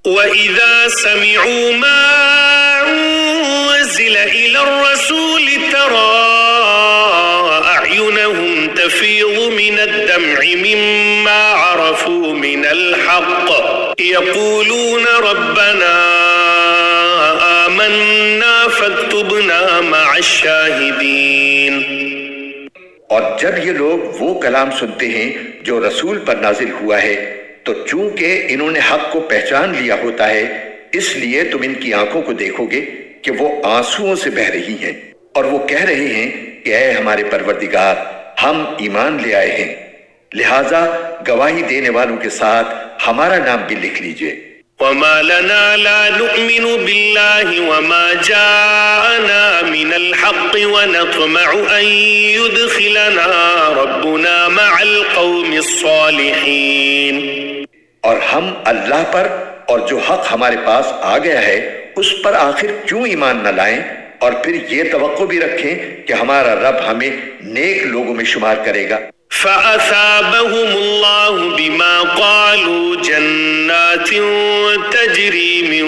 وَإِذَا سَمِعُوا مَا أُنزِلَ إِلَى الرَّسُولِ تَرَى أَعْيُنَهُمْ تَفِيضُ مِنَ الدَّمْعِ مِمَّا عَرَفُوا مِنَ الْحَقِّ يَقُولُونَ رَبَّنَا آمَنَّا فَاكْتُبْنَا مَعَ الشَّاهِدِينَ۔ اور جب یہ لوگ وہ کلام سنتے ہیں جو رسول پر نازل ہوا ہے تو چونکہ انہوں نے حق کو پہچان لیا ہوتا ہے اس لیے تم ان کی آنکھوں کو دیکھو گے کہ وہ آنسوؤں سے بہہ رہی ہیں اور وہ کہہ رہے ہیں کہ اے ہمارے پروردگار ہم ایمان لے آئے ہیں، لہٰذا گواہی دینے والوں کے ساتھ ہمارا نام بھی لکھ لیجئے۔ وَمَا لَنَا لَا نُؤْمِنُ بِاللَّهِ وَمَا جَاءَنَا مِنَ الْحَقِّ وَنَطْمَعُ أَن يُدْخِلَنَا رَبُّنَا مَعَ الْقَوْمِ الصَّالِحِينَ۔ اور ہم اللہ پر اور جو حق ہمارے پاس آ گیا ہے اس پر آخر کیوں ایمان نہ لائیں اور پھر یہ توقع بھی رکھیں کہ ہمارا رب ہمیں نیک لوگوں میں شمار کرے گا۔ فَأَثَابَهُمُ اللَّهُ بِمَا قَالُوا جَنَّاتٍ تَجْرِي مِن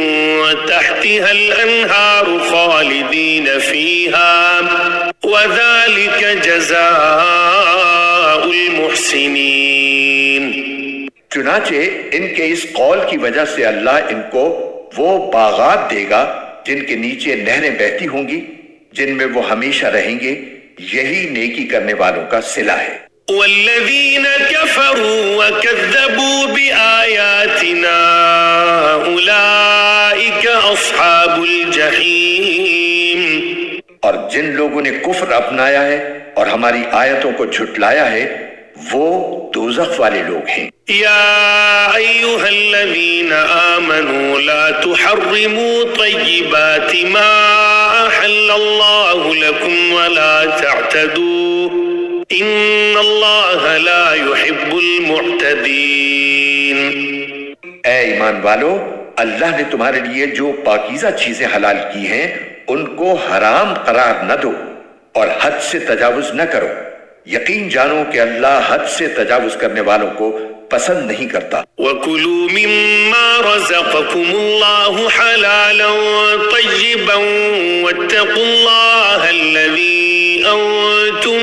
تَحْتِهَا الْأَنْهَارُ خَالِدِينَ فِيهَا وَذَلِكَ جَزَاءُ الْمُحْسِنِينَ۔ چنانچہ ان کے اس قول کی وجہ سے اللہ ان کو وہ باغات دے گا جن کے نیچے نہریں بہتی ہوں گی، جن میں وہ ہمیشہ رہیں گے، یہی نیکی کرنے والوں کا صلہ ہے۔ والذین کفروا وکذبوا بآیاتنا اولئک اصحاب الجحیم۔ اور جن لوگوں نے کفر اپنایا ہے اور ہماری آیتوں کو جھٹلایا ہے وہ دوزخ والے لوگ ہیں۔ یا ایھا الذین آمنوا لا تحرموا طیبات ما احل اللہ لکم ولا تعتدوا ان اللہ لا يحب المعتدین۔ اے ایمان والو، اللہ نے تمہارے لیے جو پاکیزہ چیزیں حلال کی ہیں ان کو حرام قرار نہ دو اور حد سے تجاوز نہ کرو، یقین جانو کہ اللہ حد سے تجاوز کرنے والوں کو پسند نہیں کرتا۔ وَكُلُوا مِمَّا رَزَقَكُمُ اللَّهُ حَلَالًا طَيِّبًا وَاتَّقُوا اللَّهَ الَّذِي أَنتُم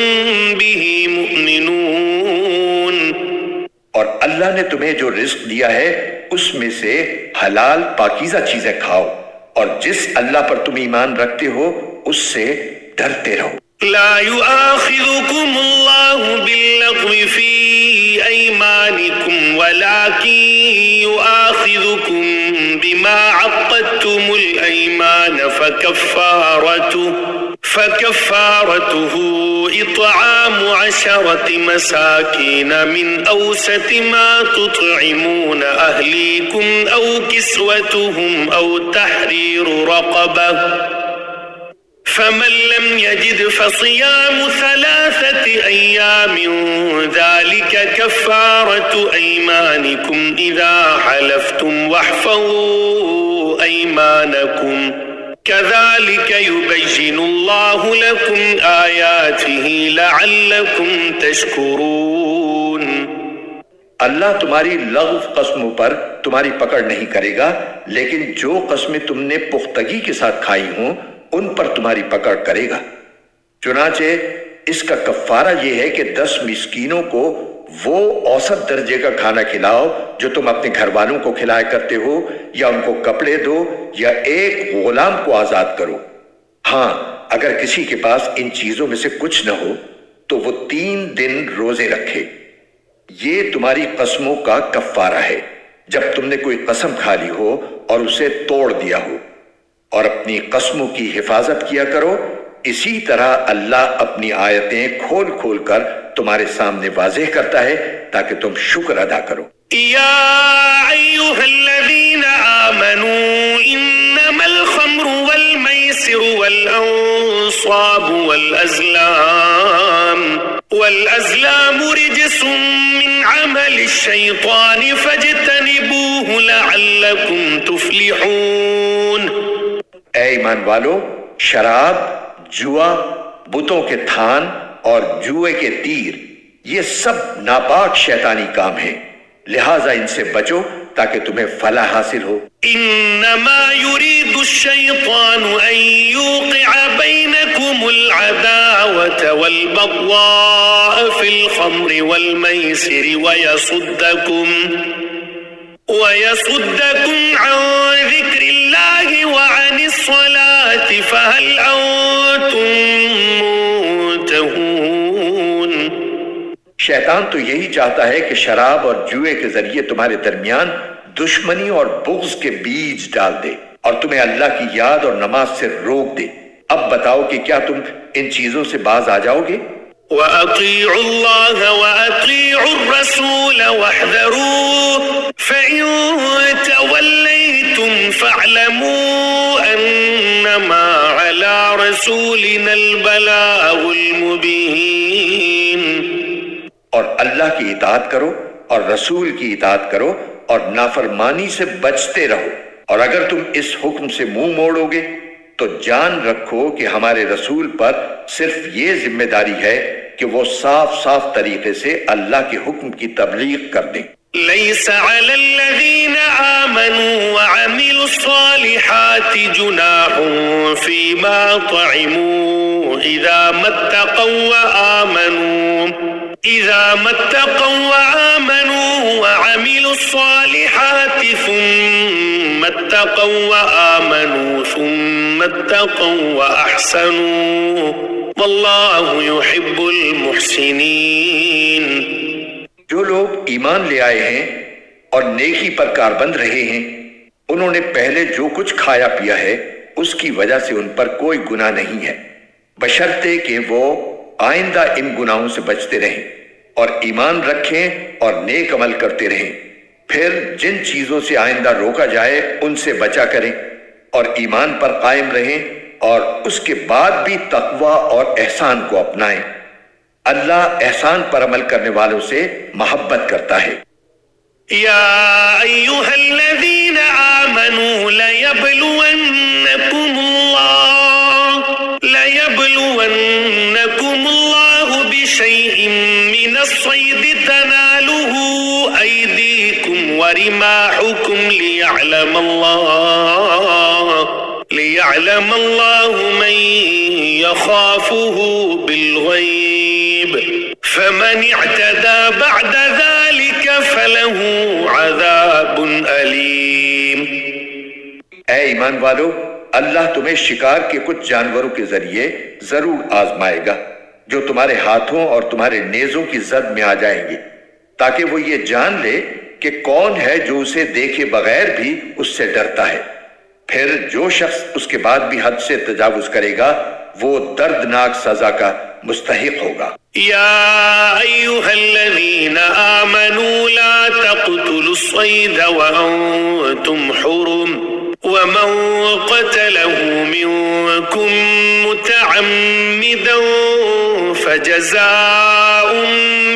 بِهِ مُؤْمِنُونَ۔ اور اللہ نے تمہیں جو رزق دیا ہے اس میں سے حلال پاکیزہ چیزیں کھاؤ اور جس اللہ پر تم ایمان رکھتے ہو اس سے ڈرتے رہو۔ لا يؤاخذكم الله باللغو في أيمانكم ولكن يؤاخذكم بما عقدتم الأيمان فكفارته إطعام 10 مساكين من أوسط ما تطعمون أهليكم أو كسوتهم أو تحرير رقبة فمن لم يجد فصيام 3 أيام ذلك كفارة أيمانكم إذا حلفتم واحفظوا أيمانكم كذلك يبين الله لكم آياته لعلكم تشكرون۔ اللہ تمہاری لغو قسموں پر تمہاری پکڑ نہیں کرے گا، لیکن جو قسمیں تم نے پختگی کے ساتھ کھائی ہوں ان پر تمہاری پکڑ کرے گا۔ چنانچہ اس کا کفارہ یہ ہے کہ 10 مسکینوں کو وہ اوسط درجے کا کھانا کھلاؤ جو تم اپنے گھر والوں کو کھلایا کرتے ہو، یا ان کو کپڑے دو یا ایک غلام کو آزاد کرو۔ ہاں اگر کسی کے پاس ان چیزوں میں سے کچھ نہ ہو تو وہ 3 دن روزے رکھے۔ یہ تمہاری قسموں کا کفارہ ہے جب تم نے کوئی قسم کھا لی ہو اور اسے توڑ دیا ہو، اور اپنی قسموں کی حفاظت کیا کرو، اسی طرح اللہ اپنی آیتیں کھول کھول کر تمہارے سامنے واضح کرتا ہے تاکہ تم شکر ادا کرو۔ یا ایھا الذین آمنوا انما الخمر والمیسر والانصاب والازلام رجس من عمل الشیطان فاجتنبوه لعلکم تفلحون۔ اے ایمان والو، شراب، جوا، بتوں کے تھان اور جوئے کے تیر، یہ سب ناپاک شیطانی کام ہیں، لہٰذا ان سے بچو تاکہ تمہیں فلاح حاصل ہو۔ انما يريد الشيطان ان يوقع بينكم العداوة والبغضاء في الخمر والميسر ويصدكم عن ذكر الله وعن الصلاة فهل أنتم منتهون۔ شیطان تو یہی چاہتا ہے کہ شراب اور جوئے کے ذریعے تمہارے درمیان دشمنی اور بغض کے بیج ڈال دے اور تمہیں اللہ کی یاد اور نماز سے روک دے۔ اب بتاؤ کہ کیا تم ان چیزوں سے باز آ جاؤ گے؟ وَأَطِيعُوا اللَّهَ وَأَطِيعُوا الرَّسُولَ وَاحْذَرُوا فَإِن تَوَلَّيْتُمْ فَاعْلَمُوا أَنَّمَا عَلَى رَسُولِنَا الْبَلَاغُ الْمُبِينُ۔ اور اللہ کی اطاعت کرو اور رسول کی اطاعت کرو اور نافرمانی سے بچتے رہو، اور اگر تم اس حکم سے منہ موڑو گے تو جان رکھو کہ ہمارے رسول پر صرف یہ ذمہ داری ہے کہ وہ صاف صاف طریقے سے اللہ کے حکم کی تبلیغ کر دیں۔ لَيْسَ عَلَى الَّذِينَ آمَنُوا وَعَمِلُوا الصَّالِحَاتِ جُنَاحٌ فِيمَا طَعِمُوا إِذَا مَا اتَّقَوْا وَآمَنُوا وَعَمِلُوا الصَّالِحَاتِ ثُمَّ اتَّقَوْا وَآمَنُوا ثُمَّ اتَّقَوْا وَأَحْسَنُوا وَاللَّهُ يُحِبُّ الْمُحْسِنِينَ۔ جو لوگ ایمان لے آئے ہیں اور نیکی پر کاربند رہے ہیں، انہوں نے پہلے جو کچھ کھایا پیا ہے اس کی وجہ سے ان پر کوئی گناہ نہیں ہے، بشرطے کہ وہ آئندہ ان گناہوں سے بچتے رہیں اور ایمان رکھیں اور نیک عمل کرتے رہیں، پھر جن چیزوں سے آئندہ روکا جائے ان سے بچا کریں اور ایمان پر قائم رہیں اور اس کے بعد بھی تقوی اور احسان کو اپنائیں۔ اللہ احسان پر عمل کرنے والوں سے محبت کرتا ہے۔ یا ایھا الذین آمنوا لَيَبْلُوَنَّكُمُ اللَّهُ بِشَيْءٍ مِّنَ الصَّيْدِ تَنَالُهُ أَيْدِيكُمْ وَرِمَاحُكُمْ لِيَعْلَمَ اللَّهُ مَن يَخَافُهُ بِالْغَيْبِ فَمَنِ اعْتَدَىٰ بَعْدَ ذَلِكَ فَلَهُ عَذَابٌ أَلِيمٌ۔ اے ایمان والو، اللہ تمہیں شکار کے کچھ جانوروں کے ذریعے ضرور آزمائے گا جو تمہارے ہاتھوں اور تمہارے نیزوں کی زد میں آ جائیں گے، تاکہ وہ یہ جان لے کہ کون ہے جو اسے دیکھے بغیر بھی اس سے ڈرتا ہے۔ پھر جو شخص اس کے بعد بھی حد سے تجاوز کرے گا وہ دردناک سزا کا مستحق ہوگا۔ یا ایھا الذین آمنوا لا تقتلوا الصید وانتم حرم ومن قتله منكم متعمدا فجزاء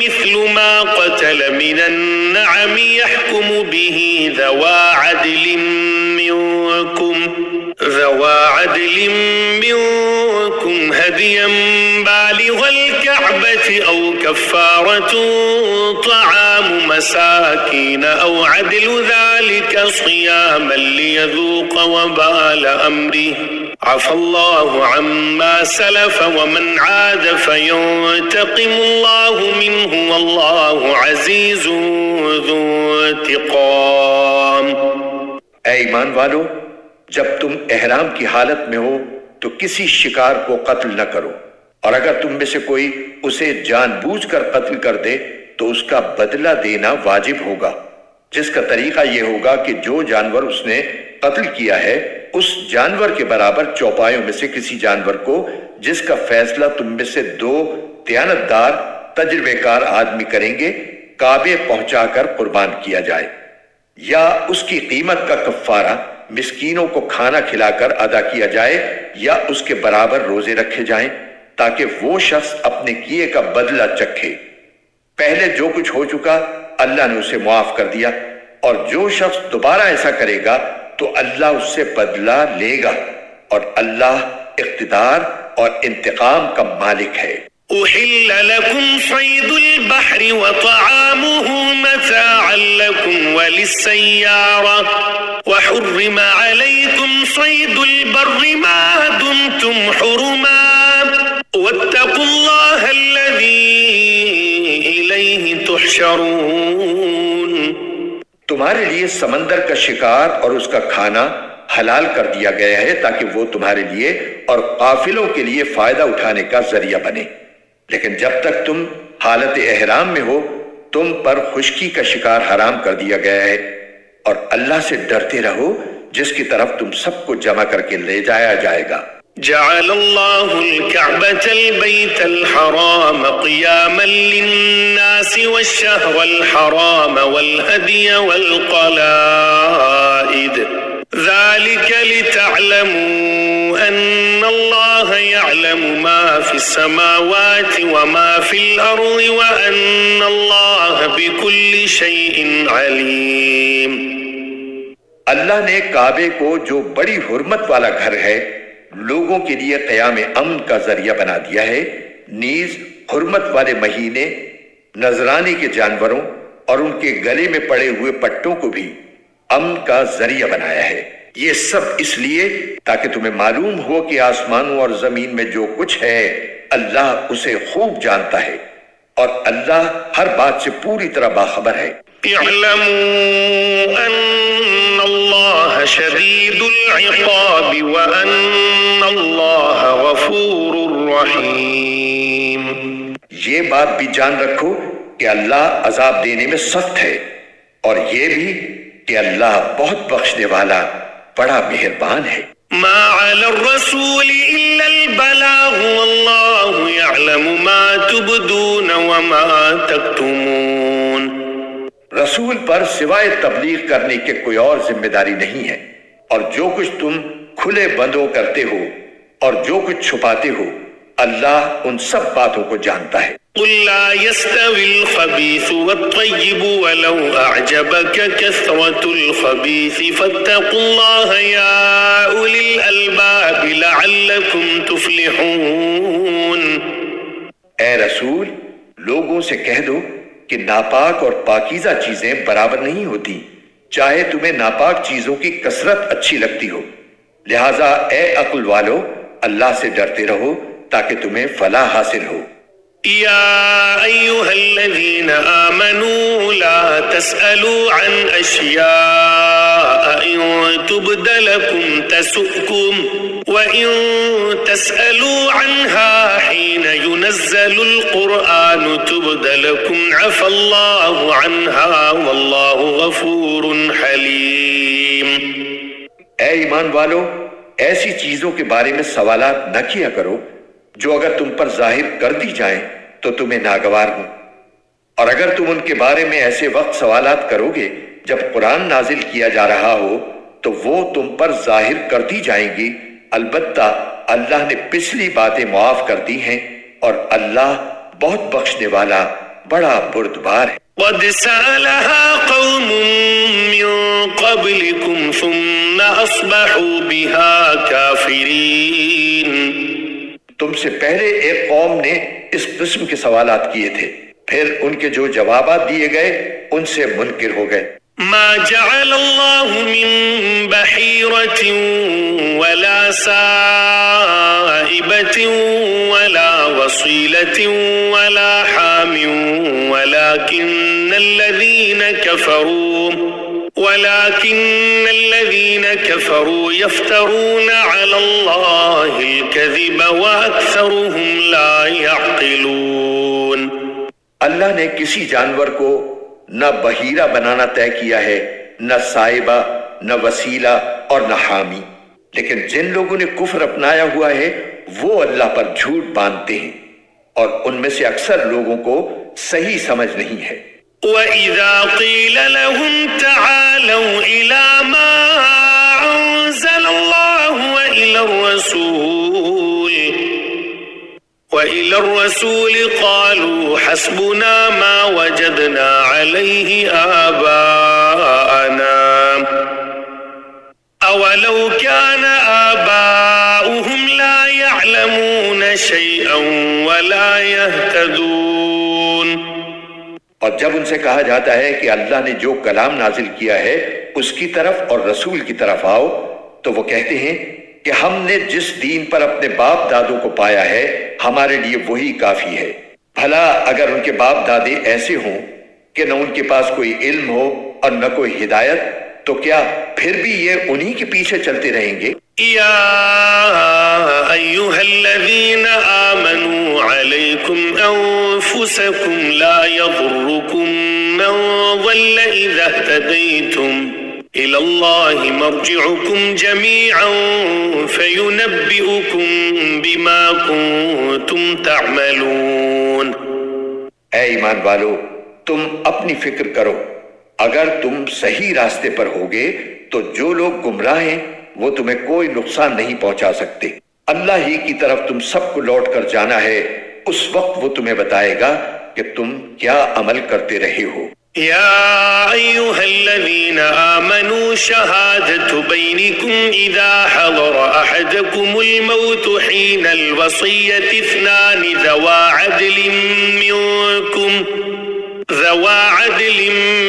مثل ما قتل من النعم يحكم به ذوى عدل منكم هديا بالغ الكعبة أو كفارة طعام مساكين أو عدل ذلك صياما ليذوق وبال أمره عفى الله عما سلف ومن عاد فينتقم الله منه والله عزيز ذو انتقام۔ اے ایمان والو، جب تم احرام کی حالت میں ہو تو کسی شکار کو قتل نہ کرو، اور اگر تم میں سے کوئی اسے جان بوجھ کر قتل کر دے تو اس کا بدلہ دینا واجب ہوگا، جس کا طریقہ یہ ہوگا کہ جو جانور اس نے قتل کیا ہے اس جانور کے برابر چوپایوں میں سے کسی جانور کو، جس کا فیصلہ تم میں سے 2 دیانتدار تجربے کار آدمی کریں گے، کعبے پہنچا کر قربان کیا جائے، یا اس کی قیمت کا کفارہ مسکینوں کو کھانا کھلا کر ادا کیا جائے، یا اس کے برابر روزے رکھے جائیں تاکہ وہ شخص اپنے کیے کا بدلہ چکھے۔ پہلے جو کچھ ہو چکا اللہ نے اسے معاف کر دیا، اور جو شخص دوبارہ ایسا کرے گا تو اللہ اس سے بدلہ لے گا، اور اللہ اقتدار اور انتقام کا مالک ہے۔ أحل لكم صيد البحر وطعامه متاعا لكم وللسيارة وحرم عليكم صيد البر ما دمتم حرما واتقوا الله الذي إليه تحشرون. تمہارے لیے سمندر کا شکار اور اس کا کھانا حلال کر دیا گیا ہے تاکہ وہ تمہارے لیے اور قافلوں کے لیے فائدہ اٹھانے کا ذریعہ بنے، لیکن جب تک تم حالت احرام میں ہو تم پر خشکی کا شکار حرام کر دیا گیا ہے، اور اللہ سے ڈرتے رہو جس کی طرف تم سب کو جمع کر کے لے جایا جائے گا. جعل الله الكعبة البيت الحرام قياما للناس والشهر الحرام والهدي والقلائد ذلك لتعلموا أن الله يعلم ما في السماوات وما في الأرض وأن الله بكل شيء عليم. اللہ نے کعبے کو جو بڑی حرمت والا گھر ہے لوگوں کے لیے قیام امن کا ذریعہ بنا دیا ہے، نیز حرمت والے مہینے، نذرانے کے جانوروں اور ان کے گلے میں پڑے ہوئے پٹوں کو بھی امن کا ذریعہ بنایا ہے. یہ سب اس لیے تاکہ تمہیں معلوم ہو کہ آسمانوں اور زمین میں جو کچھ ہے اللہ اسے خوب جانتا ہے، اور اللہ ہر بات سے پوری طرح باخبر ہے. اعلموا ان اللہ شدید العقاب وان اللہ غفور رحیم. یہ بات بھی جان رکھو کہ اللہ عذاب دینے میں سخت ہے، اور یہ بھی کہ اللہ بہت بخشنے والا بڑا مہربان ہے. ما على الرسول الا البلاغ والله يعلم ما تبدون وما تكتمون. رسول پر سوائے تبلیغ کرنے کے کوئی اور ذمہ داری نہیں ہے، اور جو کچھ تم کھلے بندوں کرتے ہو اور جو کچھ چھپاتے ہو اللہ ان سب باتوں کو جانتا ہے. قل لا يستوي الخبيث والطيب ولو أعجبك كثرة الخبيث فاتقوا الله يا أولي الألباب لعلكم تفلحون. اے رسول لوگوں سے کہہ دو کہ ناپاک اور پاکیزہ چیزیں برابر نہیں ہوتی، چاہے تمہیں ناپاک چیزوں کی کثرت اچھی لگتی ہو، لہٰذا اے عقل والو اللہ سے ڈرتے رہو تاکہ تمہیں فلاح حاصل ہو. يا أيها الذين آمنوا لا تسألوا عن أشياء إن تبد لكم تسؤكم وإن تسألوا عنها حين ينزل القرآن تبد لكم عفى الله عنها والله غفور حليم. اے ایمان والو ایسی چیزوں کے بارے میں سوالات نہ کیا کرو جو اگر تم پر ظاہر کر دی جائیں تو تمہیں ناگوار ہوں، اور اگر تم ان کے بارے میں ایسے وقت سوالات کرو گے جب قرآن نازل کیا جا رہا ہو تو وہ تم پر ظاہر کر دی جائیں گی. البتہ اللہ نے پچھلی باتیں معاف کر دی ہیں اور اللہ بہت بخشنے والا بڑا بردبار ہے. قد سألها قوم من قبلكم ثم أصبحوا بها كافرين. تم سے پہلے ایک قوم نے اس قسم کے سوالات کیے تھے، پھر ان کے جو جوابات دیے گئے ان سے منکر ہو گئے. ما جعل الله من بحيرة ولا سائبة ولا وصيلة ولا حام ولكن الذين كفروا يفترون على الله الكذب وأكثرهم لا يعقلون. اللہ نے کسی جانور کو نہ بحیرہ بنانا طے کیا ہے، نہ سائبہ، نہ وسیلہ اور نہ حامی، لیکن جن لوگوں نے کفر اپنایا ہوا ہے وہ اللہ پر جھوٹ باندھتے ہیں، اور ان میں سے اکثر لوگوں کو صحیح سمجھ نہیں ہے. وَإِذَا قِيلَ لَهُمْ تَعَالَوْا إِلَى مَا أَنزَلَ اللَّهُ وَإِلَى الرَّسُولِ قَالُوا حَسْبُنَا مَا وَجَدْنَا عَلَيْهِ آبَاءَنَا أَوَلَوْ كَانَ آبَاؤُهُمْ لَا يَعْلَمُونَ شيئا ولا يهتدون. اور جب ان سے کہا جاتا ہے کہ اللہ نے جو کلام نازل کیا ہے اس کی طرف اور رسول کی طرف آؤ، تو وہ کہتے ہیں کہ ہم نے جس دین پر اپنے باپ دادوں کو پایا ہے ہمارے لیے وہی کافی ہے۔ بھلا اگر ان کے باپ دادے ایسے ہوں کہ نہ ان کے پاس کوئی علم ہو اور نہ کوئی ہدایت، تو کیا پھر بھی یہ انہی کے پیچھے چلتے رہیں گے؟ يا أيها الذين آمنوا عليكم أنفسكم لا يضركم من ضل إذا اهتديتم إلى الله مرجعكم جميعا فينبئكم بما كنتم تعملون. اے ایمان والو، تم اپنی فکر کرو، اگر تم صحیح راستے پر ہوگے تو جو لوگ گمراہ ہیں وہ تمہیں کوئی نقصان نہیں پہنچا سکتے۔ اللہ ہی کی طرف تم سب کو لوٹ کر جانا ہے، اس وقت وہ تمہیں بتائے گا کہ تم کیا عمل کرتے رہے ہو۔ يا أيها الذين آمنوا شهادة بينكم إذا حضر أحدكم الموت حين الوصية اثنان ذوا عدل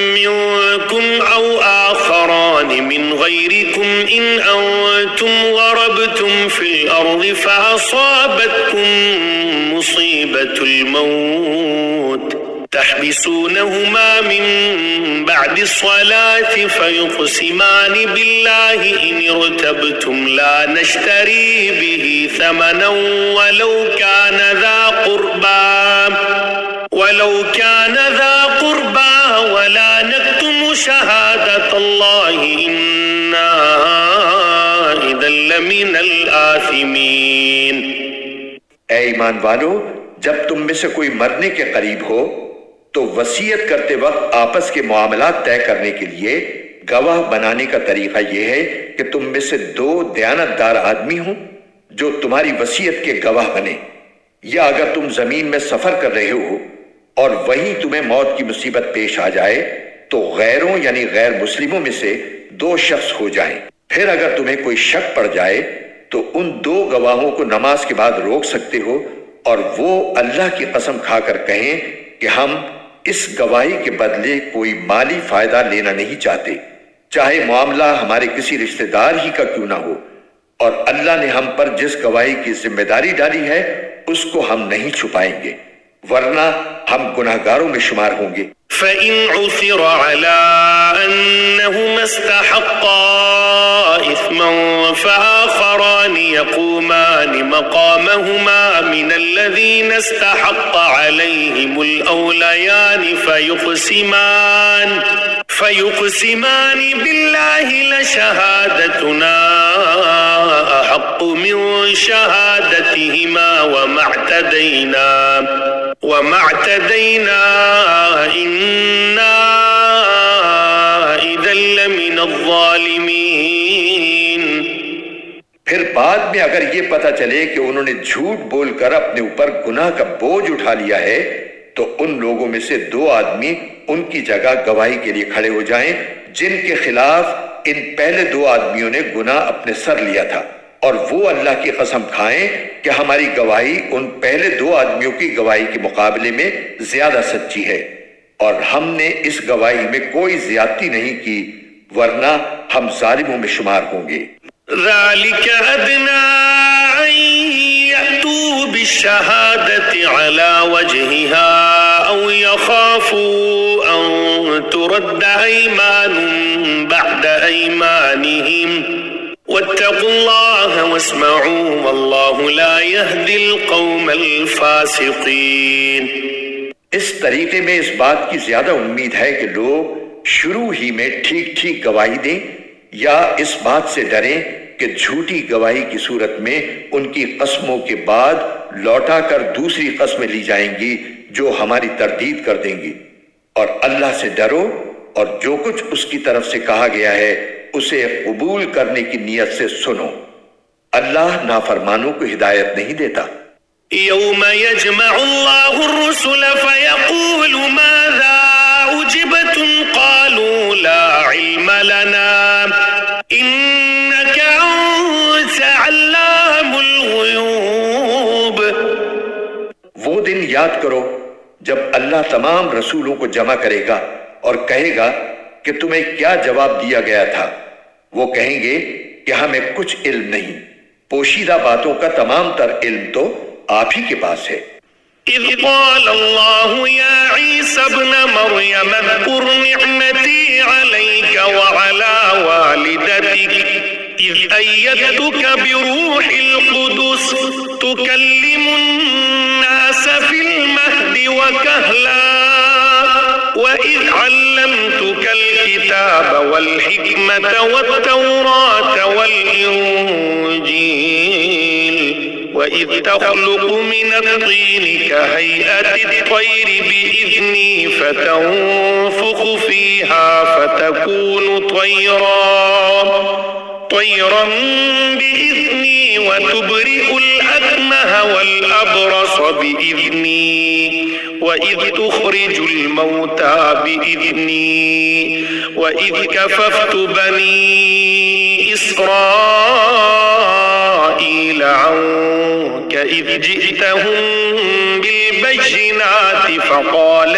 منكم أو آخران من غيركم إن أنتم ضربتم في الأرض فأصابتكم مصيبة الموت تحبسونهما من بعد الصلاة فيقسمان بالله إن ارتبتم لا نشتري به ثمنا ولو كان ذا قربى ولا نكتم شهادة الله إنا إذا لمن الآثمين. اے ایمان والو، جب تم میں سے کوئی مرنے کے قریب ہو تو وصیت کرتے وقت آپس کے معاملات طے کرنے کے لیے گواہ بنانے کا طریقہ یہ ہے کہ تم میں سے دو دیانتدار آدمی ہوں جو تمہاری وصیت کے گواہ بنے، یا اگر تم زمین میں سفر کر رہے ہو اور وہیں تمہیں موت کی مصیبت پیش آ جائے تو غیروں یعنی غیر مسلموں میں سے دو شخص ہو جائیں۔ پھر اگر تمہیں کوئی شک پڑ جائے تو ان دو گواہوں کو نماز کے بعد روک سکتے ہو اور وہ اللہ کی قسم کھا کر کہیں کہ ہم اس گواہی کے بدلے کوئی مالی فائدہ لینا نہیں چاہتے، چاہے معاملہ ہمارے کسی رشتہ دار ہی کا کیوں نہ ہو، اور اللہ نے ہم پر جس گواہی کی ذمہ داری ڈالی ہے اس کو ہم نہیں چھپائیں گے، ورنہ ہم گناہگاروں میں شمار ہوں گے۔ فَإِنْ عُثِرَ عَلَىٰ أَنَّهُمَا اسْتَحَقَّا إِثْمًا فَآخَرَانِ يَقُومَانِ مَقَامَهُمَا مِنَ الَّذِينَ اسْتَحَقَّ عَلَيْهِمُ الْأَوْلَيَانِ فَيُقْسِمَانِ بِاللَّهِ لَشَهَادَتُنَا أَحَقُّ مِنْ شَهَادَتِهِمَا وَمَا اعْتَدَيْنَا إِنَّا إِذًا لَمِنَ الظَّالِمِينَ. پھر بعد میں اگر یہ پتہ چلے کہ انہوں نے جھوٹ بول کر اپنے اوپر گناہ کا بوجھ اٹھا لیا ہے تو ان لوگوں میں سے دو آدمی ان کی جگہ گواہی کے لیے کھڑے ہو جائیں جن کے خلاف ان پہلے دو آدمیوں نے گناہ اپنے سر لیا تھا، اور وہ اللہ کی قسم کھائیں کہ ہماری گواہی ان پہلے دو آدمیوں کی گواہی کے مقابلے میں زیادہ سچی ہے، اور ہم نے اس گواہی میں کوئی زیادتی نہیں کی، ورنہ ہم ظالموں میں شمار ہوں گے۔ ذَلِكَ أَدْنَىٰ أَن يَأْتُوا بِالشَّهَادَةِ عَلَىٰ وَجْهِهَا أَوْ يَخَافُوا أَن تُرَدَّ أَيْمَانٌ بَعْدَ أَيْمَانِهِمْ وَاتَّقُوا اللَّهَ وَاسْمَعُوا وَاللَّهُ لَا يَهْدِي الْقَوْمَ الْفَاسِقِينَ. اس طریقے میں اس بات کی زیادہ امید ہے کہ لوگ شروع ہی میں ٹھیک ٹھیک گواہی دیں، یا اس بات سے ڈریں کہ جھوٹی گواہی کی صورت میں ان کی قسموں کے بعد لوٹا کر دوسری قسمیں لی جائیں گی جو ہماری تردید کر دیں گی، اور اللہ سے ڈرو اور جو کچھ اس کی طرف سے کہا گیا ہے اسے قبول کرنے کی نیت سے سنو، اللہ نافرمانوں کو ہدایت نہیں دیتا۔ يَوْمَ يَجْمَعُ اللَّهُ الرُّسُلَ فَيَقُولُ مَاذَا أُجِبْتُمْ قَالُوا لَا عِلْمَ لَنَا إِنَّكَ أَنْتَ عَلَّامُ الْغُيُوبِ. یاد کرو جب اللہ تمام رسولوں کو جمع کرے گا اور کہے گا کہ تمہیں کیا جواب دیا گیا تھا، وہ کہیں گے کہ ہمیں کچھ علم نہیں، پوشیدہ باتوں کا تمام تر علم تو آپ ہی کے پاس ہے۔ إذ قال الله يا عيسى ابن مريم اذكر نعمتي عليك وعلى والدتك إذ أيدتك بروح القدس تكلم الناس في المهد وكهلا وإذ علمتك الكتاب والحكمة والتوراة والإنجيل وإذ تخلق من الطين كهيئة الطير بإذني فتنفخ فيها فتكون طيرا بإذني وتبرئ الأكمه والأبرص بإذني وإذ تخرج الموتى بإذني وإذ كففت بني إسرائيل عنك إذ جئتهم بالبينات فقال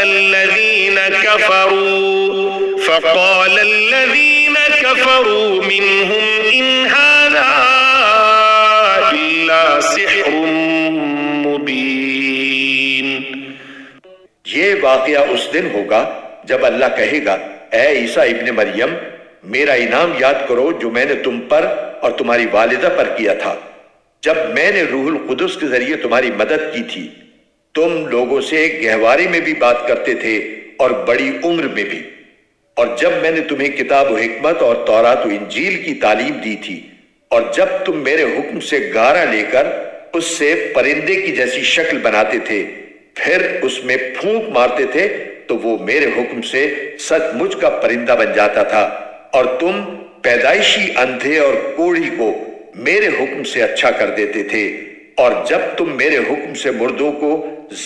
الذين كفروا منهم إن هذا إلا سحر مبين۔ یہ واقعہ اس دن ہوگا جب اللہ کہے گا اے عیسیٰ ابن مریم، میرا انعام یاد کرو جو میں نے تم پر اور تمہاری والدہ پر کیا تھا، جب میں نے روح القدس کے ذریعے تمہاری مدد کی تھی۔ تم لوگوں سے گہوارے میں بھی بات کرتے تھے اور بڑی عمر میں بھی، اور جب میں نے تمہیں کتاب و حکمت اور تورات و انجیل کی تعلیم دی تھی، اور جب تم میرے حکم سے گارا لے کر اس سے پرندے کی جیسی شکل بناتے تھے، پھر اس میں پھونک مارتے تھے تو وہ میرے حکم سے سچ مچ کا پرندہ بن جاتا تھا، اور تم پیدائشی اندھے اور کوڑھی کو میرے حکم سے اچھا کر دیتے تھے، اور جب تم میرے حکم سے مردوں کو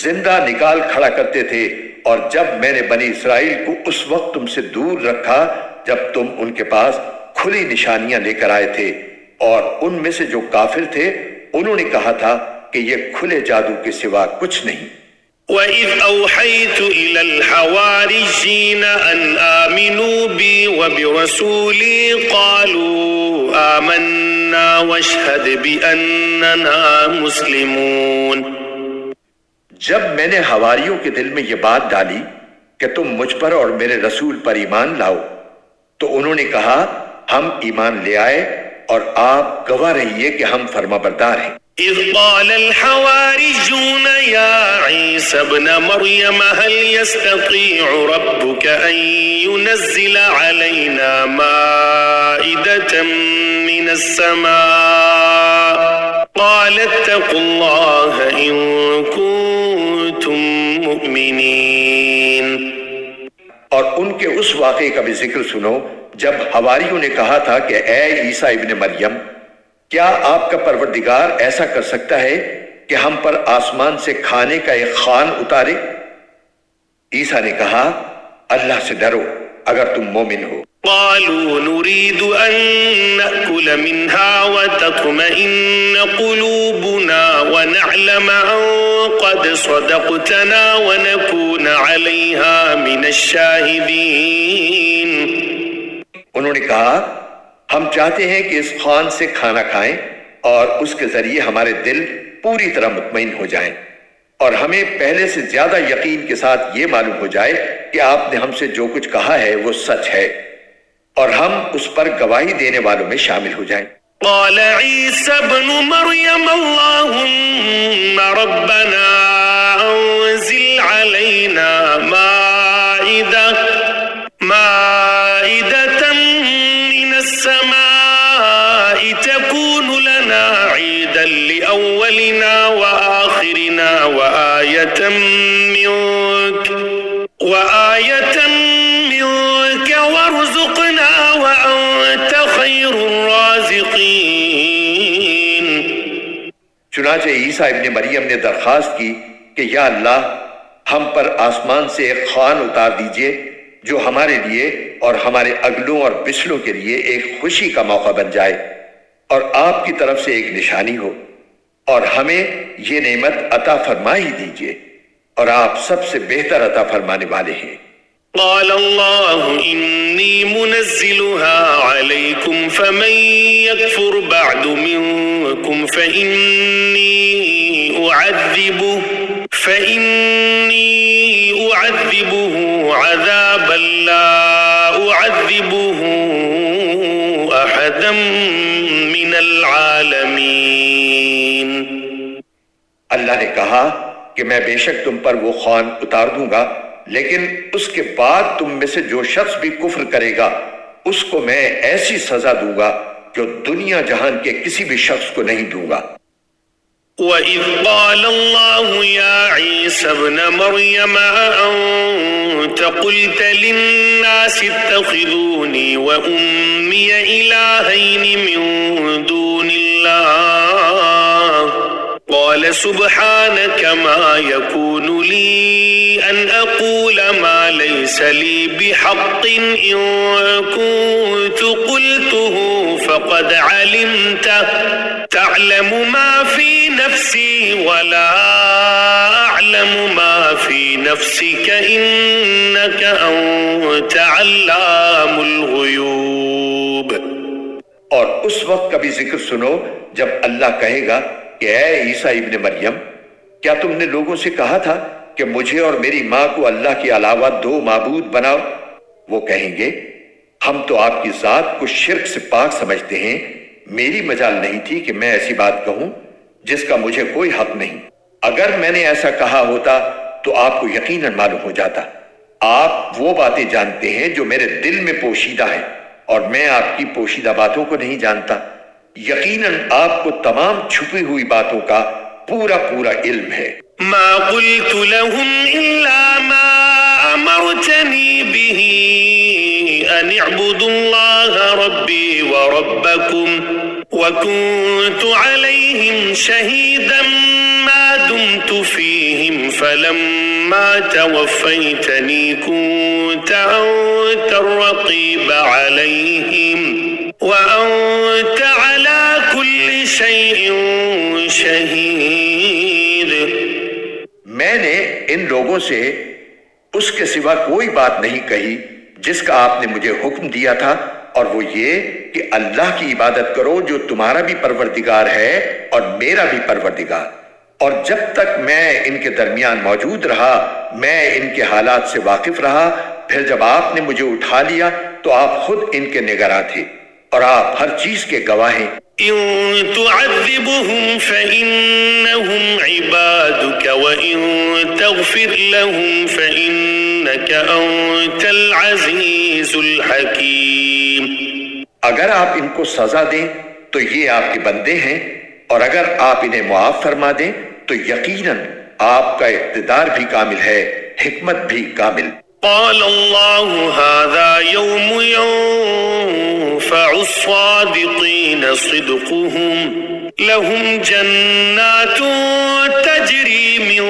زندہ نکال کھڑا کرتے تھے، اور جب میں نے بنی اسرائیل کو اس وقت تم سے دور رکھا جب تم ان کے پاس کھلی نشانیاں لے کر آئے تھے، اور ان میں سے جو کافر تھے انہوں نے کہا تھا کہ یہ کھلے جادو کے سوا کچھ نہیں۔ وَإِذْ أَوْحَيْتُ إِلَى الْحَوَارِيِّينَ أَنْ آمِنُوا بِي وَبِرَسُولِي قَالُوا آمَنَّا وَاشْهَدْ بِأَنَّنَا مُسْلِمُونَ۔ جب میں نے حواریوں کے دل میں یہ بات ڈالی کہ تم مجھ پر اور میرے رسول پر ایمان لاؤ، تو انہوں نے کہا ہم ایمان لے آئے اور آپ گواہ رہیے کہ ہم فرما بردار ہیں۔ إذ قال الحواريون يا عيسى ابن مريم هل يستطيع ربك أن ينزل علينا مائدة من السماء قال اتقوا الله إن كنتم مؤمنين۔ اور ان کے اس واقعے کا بھی ذکر سنو جب حواریوں نے کہا تھا کہ اے عیسیٰ ابن مریم، کیا آپ کا پروردگار ایسا کر سکتا ہے کہ ہم پر آسمان سے کھانے کا ایک خوان اتارے؟ عیسیٰ نے کہا اللہ سے ڈرو اگر تم مومن ہو۔ قالوا نريد أن نأكل منها وتطمئن قلوبنا ونعلم أن قد صدقتنا ونكون عليها من الشاهدين۔ انہوں نے کہا ہم چاہتے ہیں کہ اس خوان سے کھانا کھائیں اور اس کے ذریعے ہمارے دل پوری طرح مطمئن ہو جائیں، اور ہمیں پہلے سے زیادہ یقین کے ساتھ یہ معلوم ہو جائے کہ آپ نے ہم سے جو کچھ کہا ہے وہ سچ ہے، اور ہم اس پر گواہی دینے والوں میں شامل ہو جائیں۔ قال عيسى ابن مريم اللهم ربنا أنزل علينا مائدة من السماء تكون لنا عيدا لأولنا وآخرنا وآية منك وارزقنا وأنت خير الرازقين۔ چنانچہ عیسیٰ ابن مریم نے درخواست کی کہ یا اللہ ہم پر آسمان سے ایک خوان اتار دیجئے جو ہمارے لیے اور ہمارے اگلوں اور پچھلوں کے لیے ایک خوشی کا موقع بن جائے، اور آپ کی طرف سے ایک نشانی ہو، اور ہمیں یہ نعمت عطا فرما ہی دیجئے، اور آپ سب سے بہتر عطا فرمانے والے ہیں۔ قال الله إني منزلها عليكم فمن يكفر بعد منكم فإني أعذبه عذابا لا أعذبه أحدا من العالمين۔ اللہ نے کہا کہ میں بے شک تم پر وہ خوان اتار دوں گا، لیکن اس کے بعد تم میں سے جو شخص بھی کفر کرے گا اس کو میں ایسی سزا دوں گا جو دنیا جہان کے کسی بھی شخص کو نہیں دوں گا۔ وَإِذْ قَالَ اللَّهُ يَا عِيسَى ابْنَ مَرْيَمَ أَأَنْتَ قُلْتَ لِلنَّاسِ اتَّخِذُونِي وَأُمِّيَ إِلَٰهَيْنِ مِن دُونِ اللَّهِ قَالَ سُبْحَانَكَ مَا يَكُونُ لِي أَنْ أَقُولَ مَا لَيْسَ لِي بِحَقٍّ إِن كُنتُ قُلْتُهُ فَقَدْ عَلِمْتَهُ تَعْلَمُ مَا فِي نَفْسِي وَلَا أَعْلَمُ مَا فِي نَفْسِكَ إِنَّكَ أَنْتَ عَلَّامُ الْغُيُوبِ۔ اور اس وقت کا بھی ذکر سنو جب اللہ کہے گا کہ اے عیسیٰ ابن مریم، کیا تم نے لوگوں سے کہا تھا کہ مجھے اور میری ماں کو اللہ کے علاوہ دو معبود بناؤ؟ وہ کہیں گے ہم تو آپ کی ذات کو شرک سے پاک سمجھتے ہیں، میری مجال نہیں تھی کہ میں ایسی بات کہوں جس کا مجھے کوئی حق نہیں۔ اگر میں نے ایسا کہا ہوتا تو آپ کو یقیناً معلوم ہو جاتا۔ آپ وہ باتیں جانتے ہیں جو میرے دل میں پوشیدہ ہیں، اور میں آپ کی پوشیدہ باتوں کو نہیں جانتا۔ یقیناً آپ کو تمام چھپی ہوئی باتوں کا پورا علم ہے۔ ما قلت لهم إلا ما أمرتني به أن اعبدوا الله ربي وربكم وكنت عليهم شهيدا ما دمت فيهم فلما توفيتني كنت أنت الرقيب عليهم وأنت على كل شيء شهيد۔ میں نے ان لوگوں سے اس کے سوا کوئی بات نہیں کہی جس کا آپ نے مجھے حکم دیا تھا، اور وہ یہ کہ اللہ کی عبادت کرو جو تمہارا بھی پروردگار ہے اور میرا بھی پروردگار۔ اور جب تک میں ان کے درمیان موجود رہا میں ان کے حالات سے واقف رہا، پھر جب آپ نے مجھے اٹھا لیا تو آپ خود ان کے نگراں تھے اور آپ ہر چیز کے گواہ ہیں۔ إن تعذبهم فإنهم عبادك وإن تغفر لهم فإنك أنت العزيز الحكيم۔ اگر آپ ان کو سزا دیں تو یہ آپ کے بندے ہیں، اور اگر آپ انہیں معاف فرما دیں تو یقیناً آپ کا اقتدار بھی کامل ہے، حکمت بھی کامل۔ قال الله هذا يوم ينفع الصادقين صدقهم لهم جنات تجري من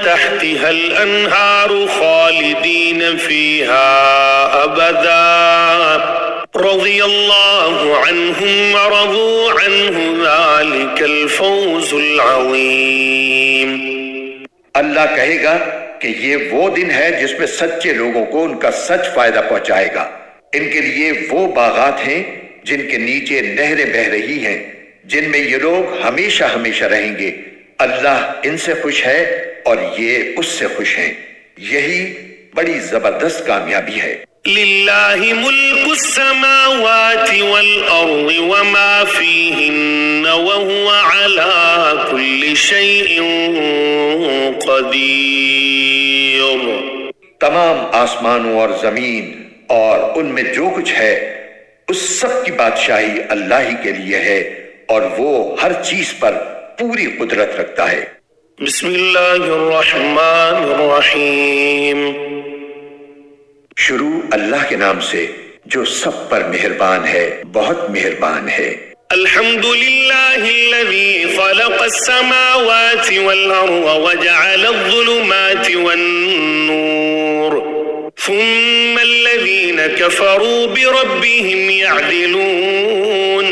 تحتها الأنهار خالدين فيها أبدا رضي الله عنهم ورضوا عنه ذلك الفوز العظيم۔ اللہ کہے گا کہ یہ وہ دن ہے جس میں سچے لوگوں کو ان کا سچ فائدہ پہنچائے گا۔ ان کے لیے وہ باغات ہیں جن کے نیچے نہریں بہہ رہی ہیں، جن میں یہ لوگ ہمیشہ ہمیشہ رہیں گے۔ اللہ ان سے خوش ہے اور یہ اس سے خوش ہیں۔ یہی بڑی زبردست کامیابی ہے۔ للہ ملک السماوات والارض وما فیہن وهو على كل شيء قدیر۔ تمام آسمانوں اور زمین اور ان میں جو کچھ ہے اس سب کی بادشاہی اللہ ہی کے لیے ہے، اور وہ ہر چیز پر پوری قدرت رکھتا ہے۔ بسم اللہ الرحمن الرحیم۔ شروع اللہ کے نام سے جو سب پر مہربان ہے، بہت مہربان ہے۔ الحمد للہ الذی خلق السماوات والارض وجعل الظلمات والنور ثم الذین کفروا بربهم یعدلون۔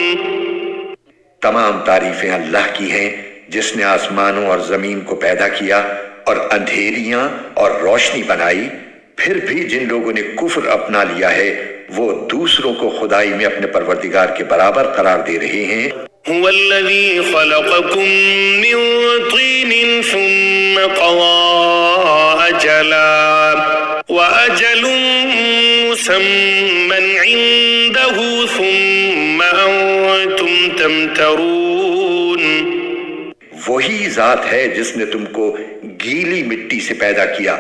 تمام تعریفیں اللہ کی ہیں جس نے آسمانوں اور زمین کو پیدا کیا اور اندھیریاں اور روشنی بنائی، پھر بھی جن لوگوں نے کفر اپنا لیا ہے وہ دوسروں کو خدائی میں اپنے پروردگار کے برابر قرار دے رہے ہیں۔ هو الذي خلقكم من طين ثم قضى أجلا وأجل مسمى عنده ثم أنتم تمترون۔ وہی ذات ہے جس نے تم کو گیلی مٹی سے پیدا کیا،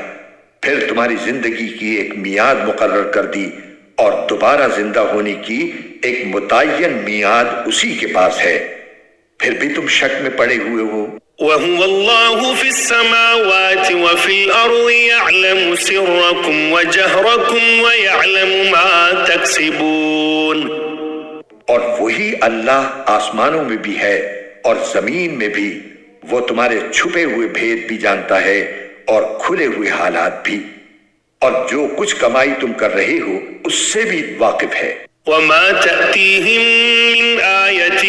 پھر تمہاری زندگی کی ایک میعاد مقرر کر دی اور دوبارہ زندہ ہونے کی ایک متعین میعاد اسی کے پاس ہے، پھر بھی تم شک میں پڑے ہوئے ہو۔ وَهُوَ اللَّهُ فِي السَّمَاوَاتِ وَفِي الْأَرْضِ يَعْلَمُ سِرَّكُمْ وَجَهْرَكُمْ وَيَعْلَمُ مَا تَكْسِبُونَ۔ اور وہی اللہ آسمانوں میں بھی ہے اور زمین میں بھی، وہ تمہارے چھپے ہوئے بھید بھی جانتا ہے اور کھلے ہوئے حالات بھی، اور جو کچھ کمائی تم کر رہے ہو اس سے بھی واقف ہے۔ وَمَا تَأْتِيهِم مِّنْ آيَةٍ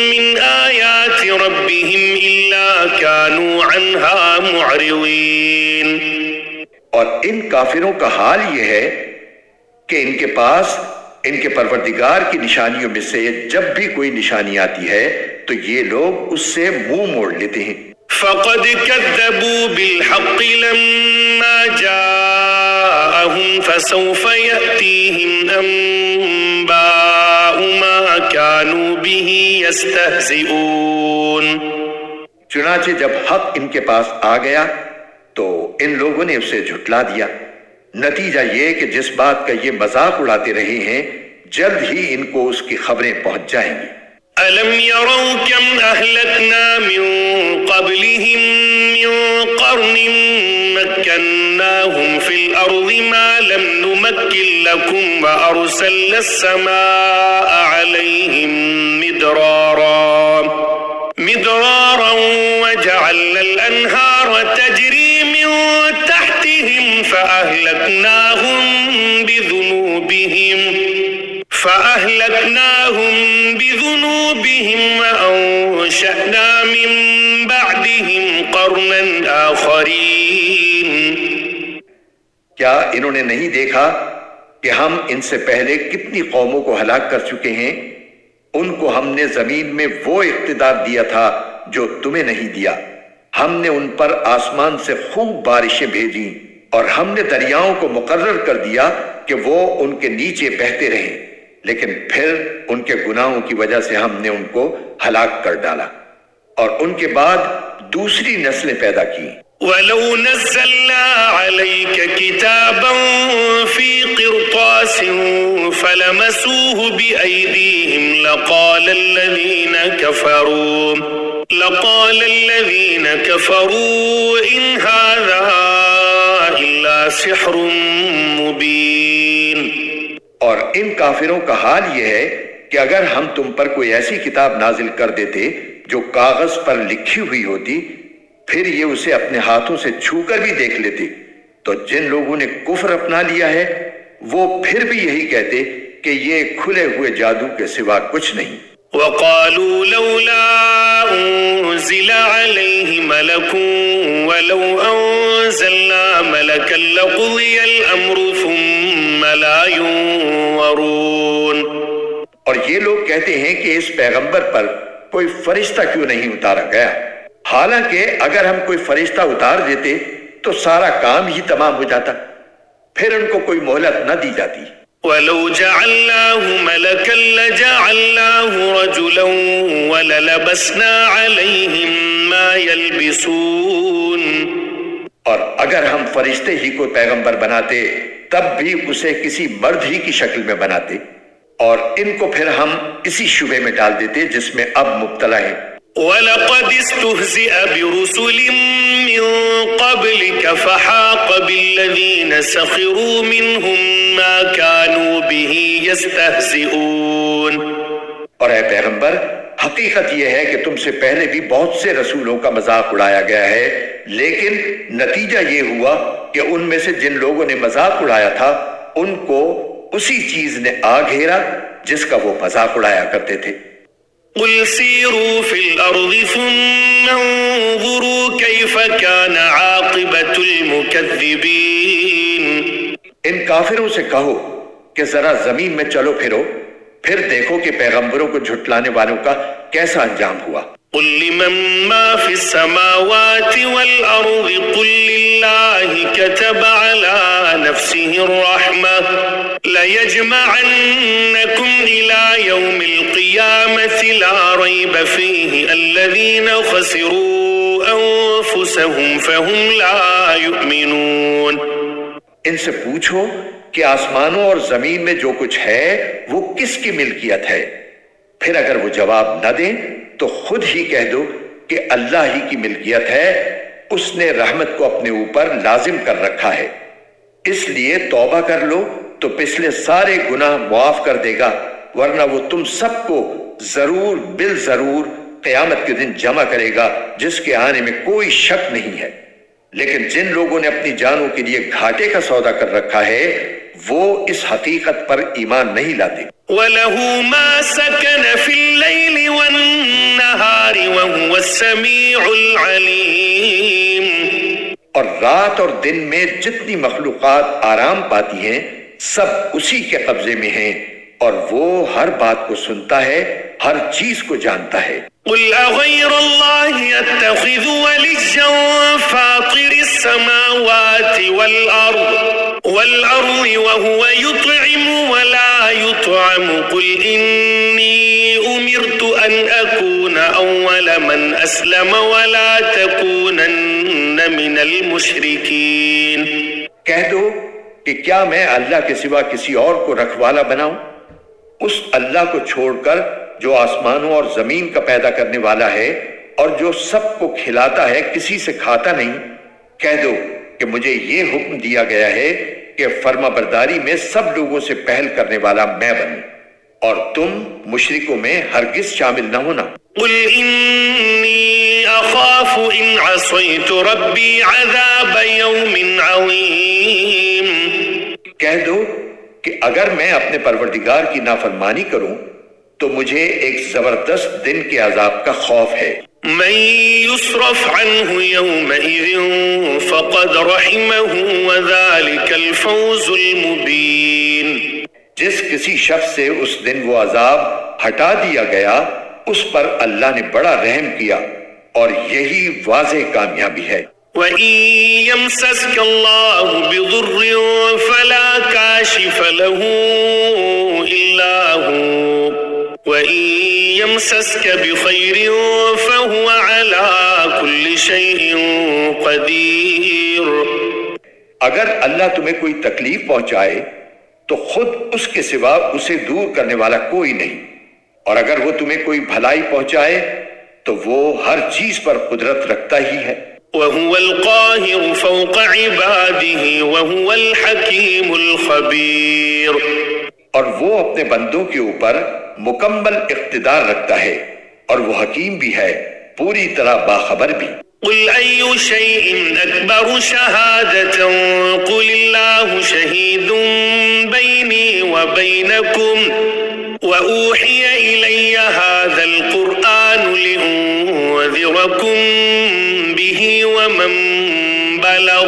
مِّنْ آيَاتِ رَبِّهِمْ إِلَّا كَانُوا عَنْهَا مُعْرِضِينَ۔ اور ان کافروں کا حال یہ ہے کہ ان کے پاس ان کے پروردگار کی نشانیوں میں سے جب بھی کوئی نشانی آتی ہے تو یہ لوگ اس سے منہ موڑ لیتے ہیں۔ فَقَدْ كَذَّبُوا بِالْحَقِّ لَمَّا جَاءَهُمْ فَسَوْفَ يَأْتِيهِمْ أَنبَاءُ مَا كَانُوا بِهِ يَسْتَهْزِئُونَ۔ چنانچہ جب حق ان کے پاس آ گیا تو ان لوگوں نے اسے جھٹلا دیا، نتیجہ یہ کہ جس بات کا یہ مذاق اڑاتے رہے ہیں جلد ہی ان کو اس کی خبریں پہنچ جائیں گی۔ أَلَمْ يَرَوْا كَمْ أَهْلَكْنَا مِنْ قَبْلِهِمْ مِنْ قَرْنٍ مَكَّنَّاهُمْ فِي الْأَرْضِ مَا لَمْ نُمَكِّنْ لَكُمْ وَأَرْسَلْنَا السَّمَاءَ عَلَيْهِمْ مِدْرَارًا وَجَعَلْنَا الْأَنْهَارَ تَجْرِي مِنْ تَحْتِهِمْ فَأَهْلَكْنَاهُمْ بِذُنُوبِهِمْ وَأَنشَأْنَا مِنْ بَعْدِهِمْ قَرْنًا آخَرِينَ۔ کیا انہوں نے نہیں دیکھا کہ ہم ان سے پہلے کتنی قوموں کو ہلاک کر چکے ہیں؟ ان کو ہم نے زمین میں وہ اقتدار دیا تھا جو تمہیں نہیں دیا، ہم نے ان پر آسمان سے خوب بارشیں بھیجیں اور ہم نے دریاؤں کو مقرر کر دیا کہ وہ ان کے نیچے بہتے رہیں، لیکن پھر ان کے گناہوں کی وجہ سے ہم نے ان کو ہلاک کر ڈالا اور ان کے بعد دوسری نسلیں پیدا کی۔ وَلَوْ نَزَّلْنَا عَلَيْكَ كِتَابًا فِي قِرْطَاسٍ فَلَمَسُوهُ بِأَيْدِيهِمْ لَقَالَ الَّذِينَ كَفَرُوا إِنْ هَذَا إِلَّا سِحْرٌ مُبِينٌ۔ اور ان کافروں کا حال یہ ہے کہ اگر ہم تم پر کوئی ایسی کتاب نازل کر دیتے جو کاغذ پر لکھی ہوئی ہوتی، پھر یہ اسے اپنے ہاتھوں سے چھو کر بھی دیکھ لیتے، تو جن لوگوں نے کفر اپنا لیا ہے وہ پھر بھی یہی کہتے کہ یہ کھلے ہوئے جادو کے سوا کچھ نہیں۔ وَقَالُوا لَوْلَا أُنزِلَ عَلَيْهِ مَلَكٌ وَلَوْ أَنزَلْنَا مَلَكًا لَقُضِيَ الْأَمْرُ ثُمَّ لَا يُنظَرُونَ۔ اور یہ لوگ کہتے ہیں کہ اس پیغمبر پر کوئی فرشتہ کیوں نہیں اتارا گیا، حالانکہ اگر ہم کوئی فرشتہ اتار دیتے تو سارا کام ہی تمام ہو جاتا، پھر ان کو کوئی مہلت نہ دی جاتی۔ وَلَوْ جَعَلْنَاهُ مَلَكًا لَجَعَلْنَاهُ رَجُلًا وَلَلَبَسْنَا عَلَيْهِمْ مَا يَلْبِسُونَ۔ اور اگر ہم فرشتے ہی کو پیغمبر بناتے تب بھی اسے کسی مرد ہی کی شکل میں بناتے، اور ان کو پھر ہم اسی شبے میں ڈال دیتے جس میں اب مبتلا ہے۔ وَلَقَدِ اسْتُهْزِئَ بِرُسُلٍ مِّن قَبْلِكَ فَحَاقَ بِالَّذِينَ سَخِرُوا مِنْهُمْ مَا كَانُوا بِهِ يَسْتَهْزِئُونَ۔ اور اے پیغمبر، حقیقت یہ ہے کہ تم سے پہلے بھی بہت سے رسولوں کا مذاق اڑایا گیا ہے، لیکن نتیجہ یہ ہوا کہ ان میں سے جن لوگوں نے مذاق اڑایا تھا ان کو اسی چیز نے آ گھیرا جس کا وہ مذاق اڑایا کرتے تھے۔ قل سيروا في الأرض ثم انظروا كيف كان عاقبة المكذبين. ان کافروں سے کہو کہ ذرا زمین میں چلو پھرو، پھر دیکھو کہ پیغمبروں کو جھٹلانے والوں کا کیسا انجام ہوا۔ قل لمن ما في السماوات والأرض قل لله كتب على نفسه الرحمة ليجمعنكم إلى يوم القيامة لا ريب فيه الذين خسروا أنفسهم فهم لا يؤمنون. ان سے پوچھو کہ آسمانوں اور زمین میں جو کچھ ہے وہ کس کی ملکیت ہے، پھر اگر وہ جواب نہ دیں تو خود ہی کہہ دو کہ اللہ ہی کی ملکیت ہے، اس نے رحمت کو اپنے اوپر لازم کر رکھا ہے، اس لیے توبہ کر لو تو پچھلے سارے گناہ معاف کر دے گا، ورنہ وہ تم سب کو ضرور بالضرور قیامت کے دن جمع کرے گا جس کے آنے میں کوئی شک نہیں ہے۔ لیکن جن لوگوں نے اپنی جانوں کے لیے گھاٹے کا سودا کر رکھا ہے وہ اس حقیقت پر ایمان نہیں لاتے۔ وَلَهُ مَا سَكَنَ فِي اللَّيْلِ وَالنَّهَارِ وَهُوَ السَّمِيعُ الْعَلِيمُ. اور رات اور دن میں جتنی مخلوقات آرام پاتی ہیں سب اسی کے قبضے میں ہیں اور وہ ہر بات کو سنتا ہے، ہر چیز کو جانتا ہے۔ قل أغير الله أتخذ وليا فاطر السماوات والأرض وهو يطعم ولا يطعم قل إني أمرت أن أكون أول من أسلم ولا تكونن من المشركين. کہہ دو کہ کیا میں اللہ کے سوا کسی اور کو رکھوالا بناؤں، اس اللہ کو چھوڑ کر جو آسمانوں اور زمین کا پیدا کرنے والا ہے اور جو سب کو کھلاتا ہے کسی سے کھاتا نہیں۔ کہہ دو کہ مجھے یہ حکم دیا گیا ہے کہ فرما برداری میں سب لوگوں سے پہل کرنے والا میں بنوں اور تم مشرکوں میں ہرگز شامل نہ ہونا۔ قل إني أخاف إن عصيت ربي عذاب يوم عظيم. کہہ دو کہ اگر میں اپنے پروردگار کی نافرمانی کروں تو مجھے ایک زبردست دن کے عذاب کا خوف ہے۔ من يصرف عنه يومئذ فقد رحمه وذلك الفوز المبين. جس کسی شخص سے اس دن وہ عذاب ہٹا دیا گیا اس پر اللہ نے بڑا رحم کیا اور یہی واضح کامیابی ہے۔ وَإِن يَمْسَسْكَ اللَّهُ بِضُرٍّ فَلَا كَاشِفَ لَهُ إِلَّا هُوَ وَإِن يَمْسَسْكَ بِخَيْرٍ فَهُوَ عَلَى كُلِّ شَيْءٍ قَدِيرٌ. اگر اللہ تمہیں کوئی تکلیف پہنچائے تو خود اس کے سوا اسے دور کرنے والا کوئی نہیں، اور اگر وہ تمہیں کوئی بھلائی پہنچائے تو وہ ہر چیز پر قدرت رکھتا ہی ہے۔ وَهُوَ الْقَاهِرُ فَوْقَ عِبَادِهِ وَهُوَ الْحَكِيمُ الْخَبِيرُ. اور وہ اپنے بندوں کے اوپر مکمل اقتدار رکھتا ہے اور وہ حکیم بھی ہے، پوری طرح باخبر بھی۔ قل أي شيء أكبر شهادة قل الله شهيد بيني وبينكم وأوحي إلي هذا القرآن لأنذركم به ومن بلغ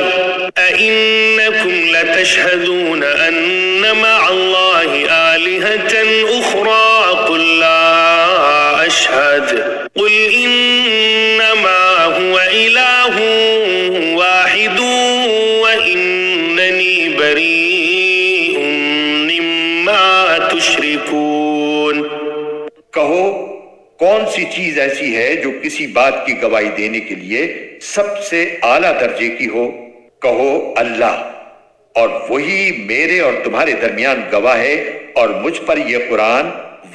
أئنكم لتشهدون أن مع الله آلهة أخرى قل لا أشهد قل إنما هو إله واحد وإنني بريء مما تشركون. کہو کون سی چیز ایسی ہے جو کسی بات کی گواہی دینے کے لیے سب سے اعلیٰ درجے کی ہو؟ کہو اللہ، اور وہی میرے اور تمہارے درمیان گواہ ہے، اور مجھ پر یہ قرآن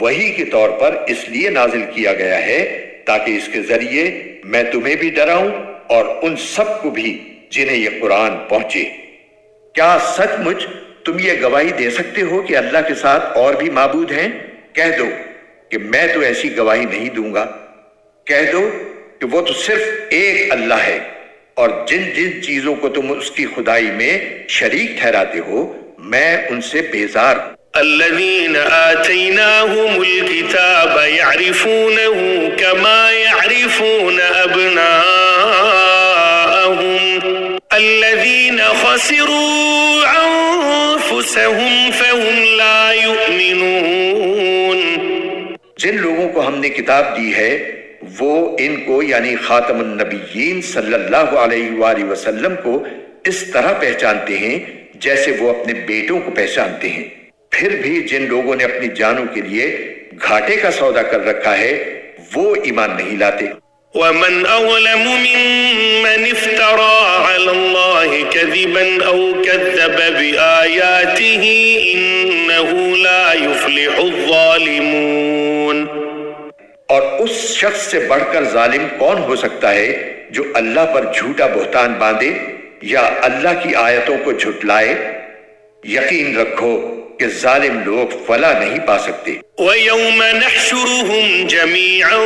وحی کے طور پر اس لیے نازل کیا گیا ہے تاکہ اس کے ذریعے میں تمہیں بھی ڈراؤں اور ان سب کو بھی جنہیں یہ قرآن پہنچے۔ کیا سچ مچ تم یہ گواہی دے سکتے ہو کہ اللہ کے ساتھ اور بھی معبود ہیں؟ کہہ دو کہ میں تو ایسی گواہی نہیں دوں گا۔ کہہ دو کہ وہ تو صرف ایک اللہ ہے، اور جن جن چیزوں کو تم اس کی خدائی میں شریک ٹھہراتے ہو میں ان سے بیزار ہوں۔ الذين آتيناهم الكتاب يعرفونه كما يعرفون أبناءهم الذين خسروا أنفسهم فهم لا يؤمنون. جن لوگوں کو ہم نے کتاب دی ہے وہ ان کو یعنی خاتم النبیین صلی اللہ علیہ وآلہ وسلم کو اس طرح پہچانتے ہیں جیسے وہ اپنے بیٹوں کو پہچانتے ہیں. پھر بھی جن لوگوں نے اپنی جانوں کے لیے گھاٹے کا سودا کر رکھا ہے وہ ایمان نہیں لاتے. ومن أظلم ممن افترى على الله كذبا أو كذب بآياته إنه لا يفلح الظالمون. اور اس شخص سے بڑھ کر ظالم کون ہو سکتا ہے جو اللہ پر جھوٹا بہتان باندھے یا اللہ کی آیتوں کو جھٹلائے؟ یقین رکھو کہ ظالم لوگ فلاح نہیں پا سکتے. وَيَوْمَ نَحْشُرُهُمْ جَمِيعًا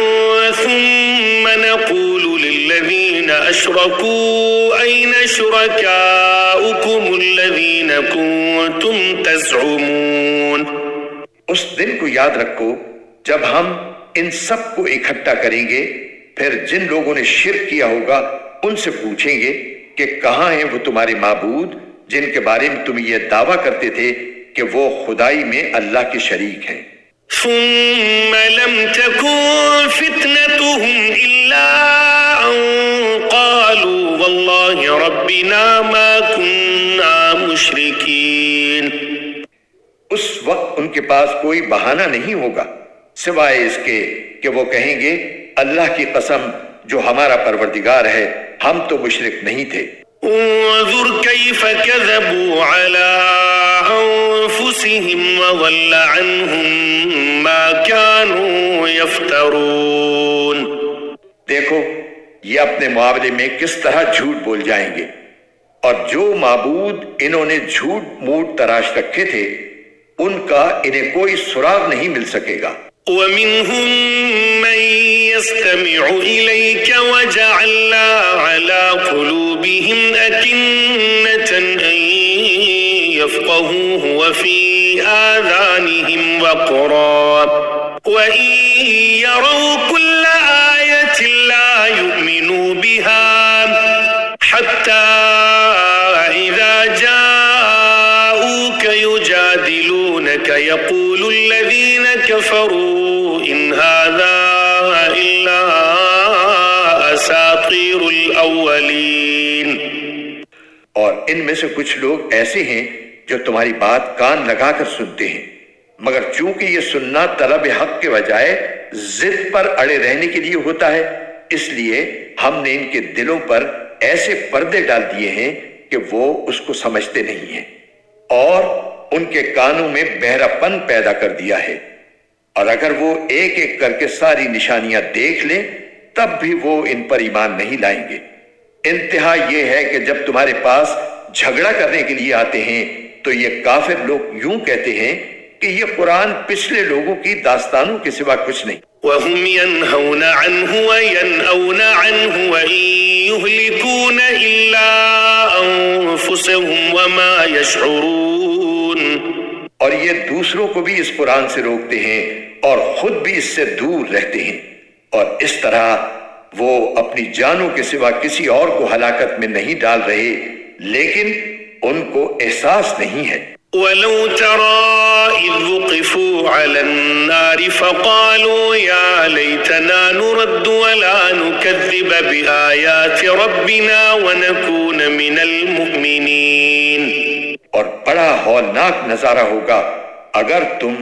ثُمَّ نَقُولُ لِلَّذِينَ أَشْرَكُوا أَيْنَ شُرَكَاؤُكُمُ الَّذِينَ كُنتُمْ تَزْعُمُونَ. اس دن کو یاد رکھو جب ہم ان سب کو اکٹھا کریں گے، پھر جن لوگوں نے شرک کیا ہوگا ان سے پوچھیں گے کہ کہاں ہیں وہ تمہارے معبود جن کے بارے میں تم یہ دعویٰ کرتے تھے کہ وہ خدائی میں اللہ کے شریک ہیں. ثم لم تكن فتنتهم إلا أن قالوا والله ربنا ما كنا مشركين. اس وقت ان کے پاس کوئی بہانہ نہیں ہوگا سوائے اس کے کہ وہ کہیں گے اللہ کی قسم جو ہمارا پروردگار ہے ہم تو مشرک نہیں تھے. انظر كيف كذبوا على أنفسهم وضل عنهم ما كانوا يفترون. دیکھو یہ اپنے معاملے میں کس طرح جھوٹ بول جائیں گے اور جو معبود انہوں نے جھوٹ موٹ تراش رکھے تھے ان کا انہیں کوئی سراغ نہیں مل سکے گا. ومنهم من يستمع إليك وجعلنا على قلوبهم أكنة أن يفقهوه وفي آذانهم وقرا وإن يروا كل آية لا يؤمنوا بها حتى إذا جاءوك يجادلونك يقول الذين كفروا إن هذا إلا أساطير الأولين. اور ان میں سے کچھ لوگ ایسے ہیں جو تمہاری بات کان لگا کر سنتے ہیں، مگر چونکہ یہ سننا طلب حق کے بجائے ضد پر اڑے رہنے کے لیے ہوتا ہے اس لیے ہم نے ان کے دلوں پر ایسے پردے ڈال دیے ہیں کہ وہ اس کو سمجھتے نہیں ہیں اور ان کے کانوں میں بہرا پن پیدا کر دیا ہے. اور اگر وہ ایک ایک کر کے ساری نشانیاں دیکھ لیں تب بھی وہ ان پر ایمان نہیں لائیں گے. انتہا یہ ہے کہ جب تمہارے پاس جھگڑا کرنے کے لیے آتے ہیں تو یہ کافر لوگ یوں کہتے ہیں کہ یہ قرآن پچھلے لوگوں کی داستانوں کے سوا کچھ نہیں. وَهُمْ يَنْهَوْنَ عَنْهُ وَيَنْأَوْنَ عَنْهُ وَإِنْ يُهْلِكُونَ إِلَّا أَنفُسَهُمْ وَمَا يَشْعُرُونَ. اور یہ دوسروں کو بھی اس قرآن سے روکتے ہیں اور خود بھی اس سے دور رہتے ہیں اور اس طرح وہ اپنی جانوں کے سوا کسی اور کو ہلاکت میں نہیں ڈال رہے لیکن ان کو احساس نہیں ہے. وَلَوْ تَرَى إِذْ وُقِفُوا عَلَى النَّارِ فَقَالُوا يَا لَيْتَنَا نُرَدُّ وَلَا نُكَذِّبَ بِآيَاتِ رَبِّنَا وَنَكُونَ مِنَ الْمُؤْمِنِينَ. اور بڑا ہولناک نظارہ ہوگا اگر تم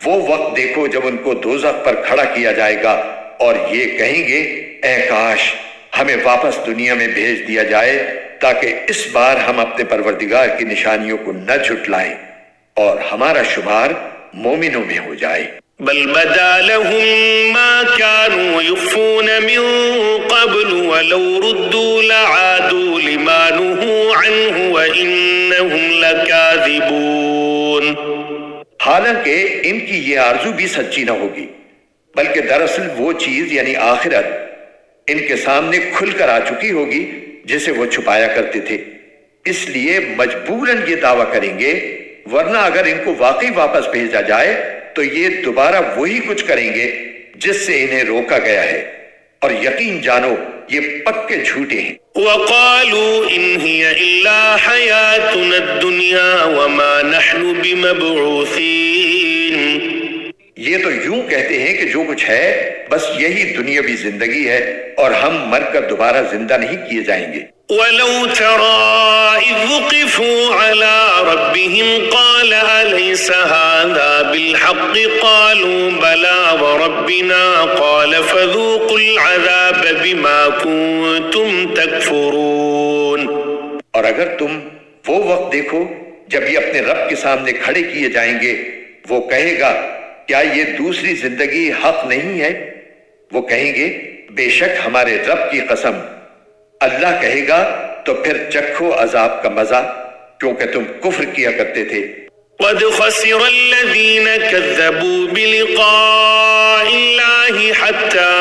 وہ وقت دیکھو جب ان کو دوزخ پر کھڑا کیا جائے گا اور یہ کہیں گے اے کاش ہمیں واپس دنیا میں بھیج دیا جائے تاکہ اس بار ہم اپنے پروردگار کی نشانیوں کو نہ جھٹلائیں اور ہمارا شمار مومنوں میں ہو جائے. بل بدا لهم ما كانوا يخفون من قبل ولو ردوا لعادوا لما نهوا عنه وإنهم لكاذبون. حالانکہ ان کی یہ آرزو بھی سچی نہ ہوگی بلکہ دراصل وہ چیز یعنی آخرت ان کے سامنے کھل کر آ چکی ہوگی جسے وہ چھپایا کرتے تھے، اس لیے مجبوراً یہ دعویٰ کریں گے ورنہ اگر ان کو واقعی واپس بھیجا جائے تو یہ دوبارہ وہی کچھ کریں گے جس سے انہیں روکا گیا ہے، اور یقین جانو یہ پکے جھوٹے ہیں۔ وقالوا إن هي إلا حياتنا الدنيا وما نحن بمبعوثين۔ یہ تو یوں کہتے ہیں کہ جو کچھ ہے بس یہی دنیاوی زندگی ہے اور ہم مر کر دوبارہ زندہ نہیں کیے جائیں گے۔ ولو ترى إذ وقفوا على ربهم قال أليس هذا بالحق قالوا بلى وربنا قال فذوقوا العذاب بما كنتم تكفرون۔ اور اگر تم وہ وقت دیکھو جب یہ اپنے رب کے سامنے کھڑے کیے جائیں گے، وہ کہے گا کیا یہ دوسری زندگی حق نہیں ہے؟ وہ کہیں گے بے شک ہمارے رب کی قسم۔ اللہ کہے گا تو پھر چکھو عذاب کا مزہ کیونکہ تم کفر کیا کرتے تھے۔ قد خسر الذين كذبوا بلقاء الله حتى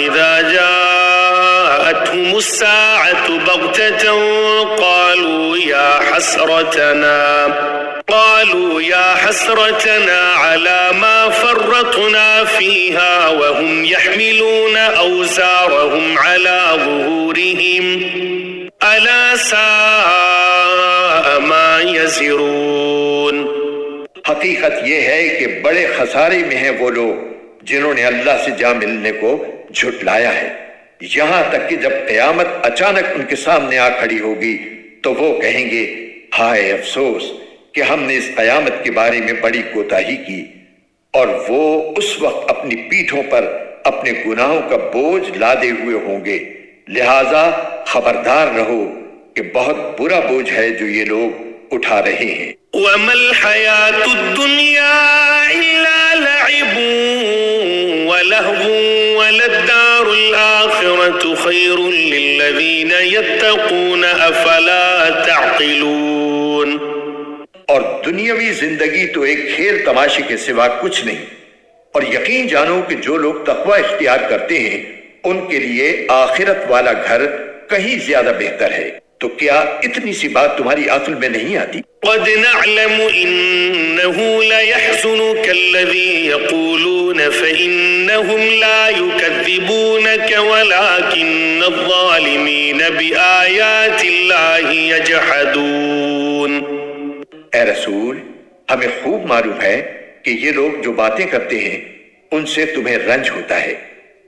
إذا جاءتهم الساعة بغتة قالوا يا حسرتنا على ما فرطنا فيها وهم يحملون أوزارهم على ظهورهم ألا ساء ما يزرون۔ حقیقت یہ ہے کہ بڑے خسارے میں ہیں وہ لوگ جنہوں نے اللہ سے جا ملنے کو جھٹلایا ہے، یہاں تک کہ جب قیامت اچانک ان کے سامنے آ کھڑی ہوگی تو وہ کہیں گے ہائے افسوس کہ ہم نے اس قیامت کے بارے میں بڑی کوتاہی کی، اور وہ اس وقت اپنی پیٹھوں پر اپنے گناہوں کا بوجھ لادے ہوئے ہوں گے۔ لہذا خبردار رہو کہ بہت برا بوجھ ہے جو یہ لوگ اٹھا رہے ہیں۔ وَمَا الْحَيَاةُ الدُّنْيَا إِلَّا لَعِبٌ وَلَهْوٌ وَلَلدَّارُ الْآخِرَةُ خَيْرٌ لِلَّذِينَ يَتَّقُونَ أَفَلَا تَعْقِلُونَ۔ اور دنیاوی زندگی تو ایک کھیل تماشے کے سوا کچھ نہیں، اور یقین جانو کہ جو لوگ تقوی اختیار کرتے ہیں ان کے لیے آخرت والا گھر کہیں زیادہ بہتر ہے۔ تو کیا اتنی سی بات تمہاری عقل میں نہیں آتی؟ قد نعلم إنه ليحزنك الذي يقولون فإنهم لا يكذبونك ولكن الظالمين بآيات الله يجحدون۔ اے رسول، ہمیں خوب معلوم ہے کہ یہ لوگ جو باتیں کرتے ہیں ان سے تمہیں رنج ہوتا ہے،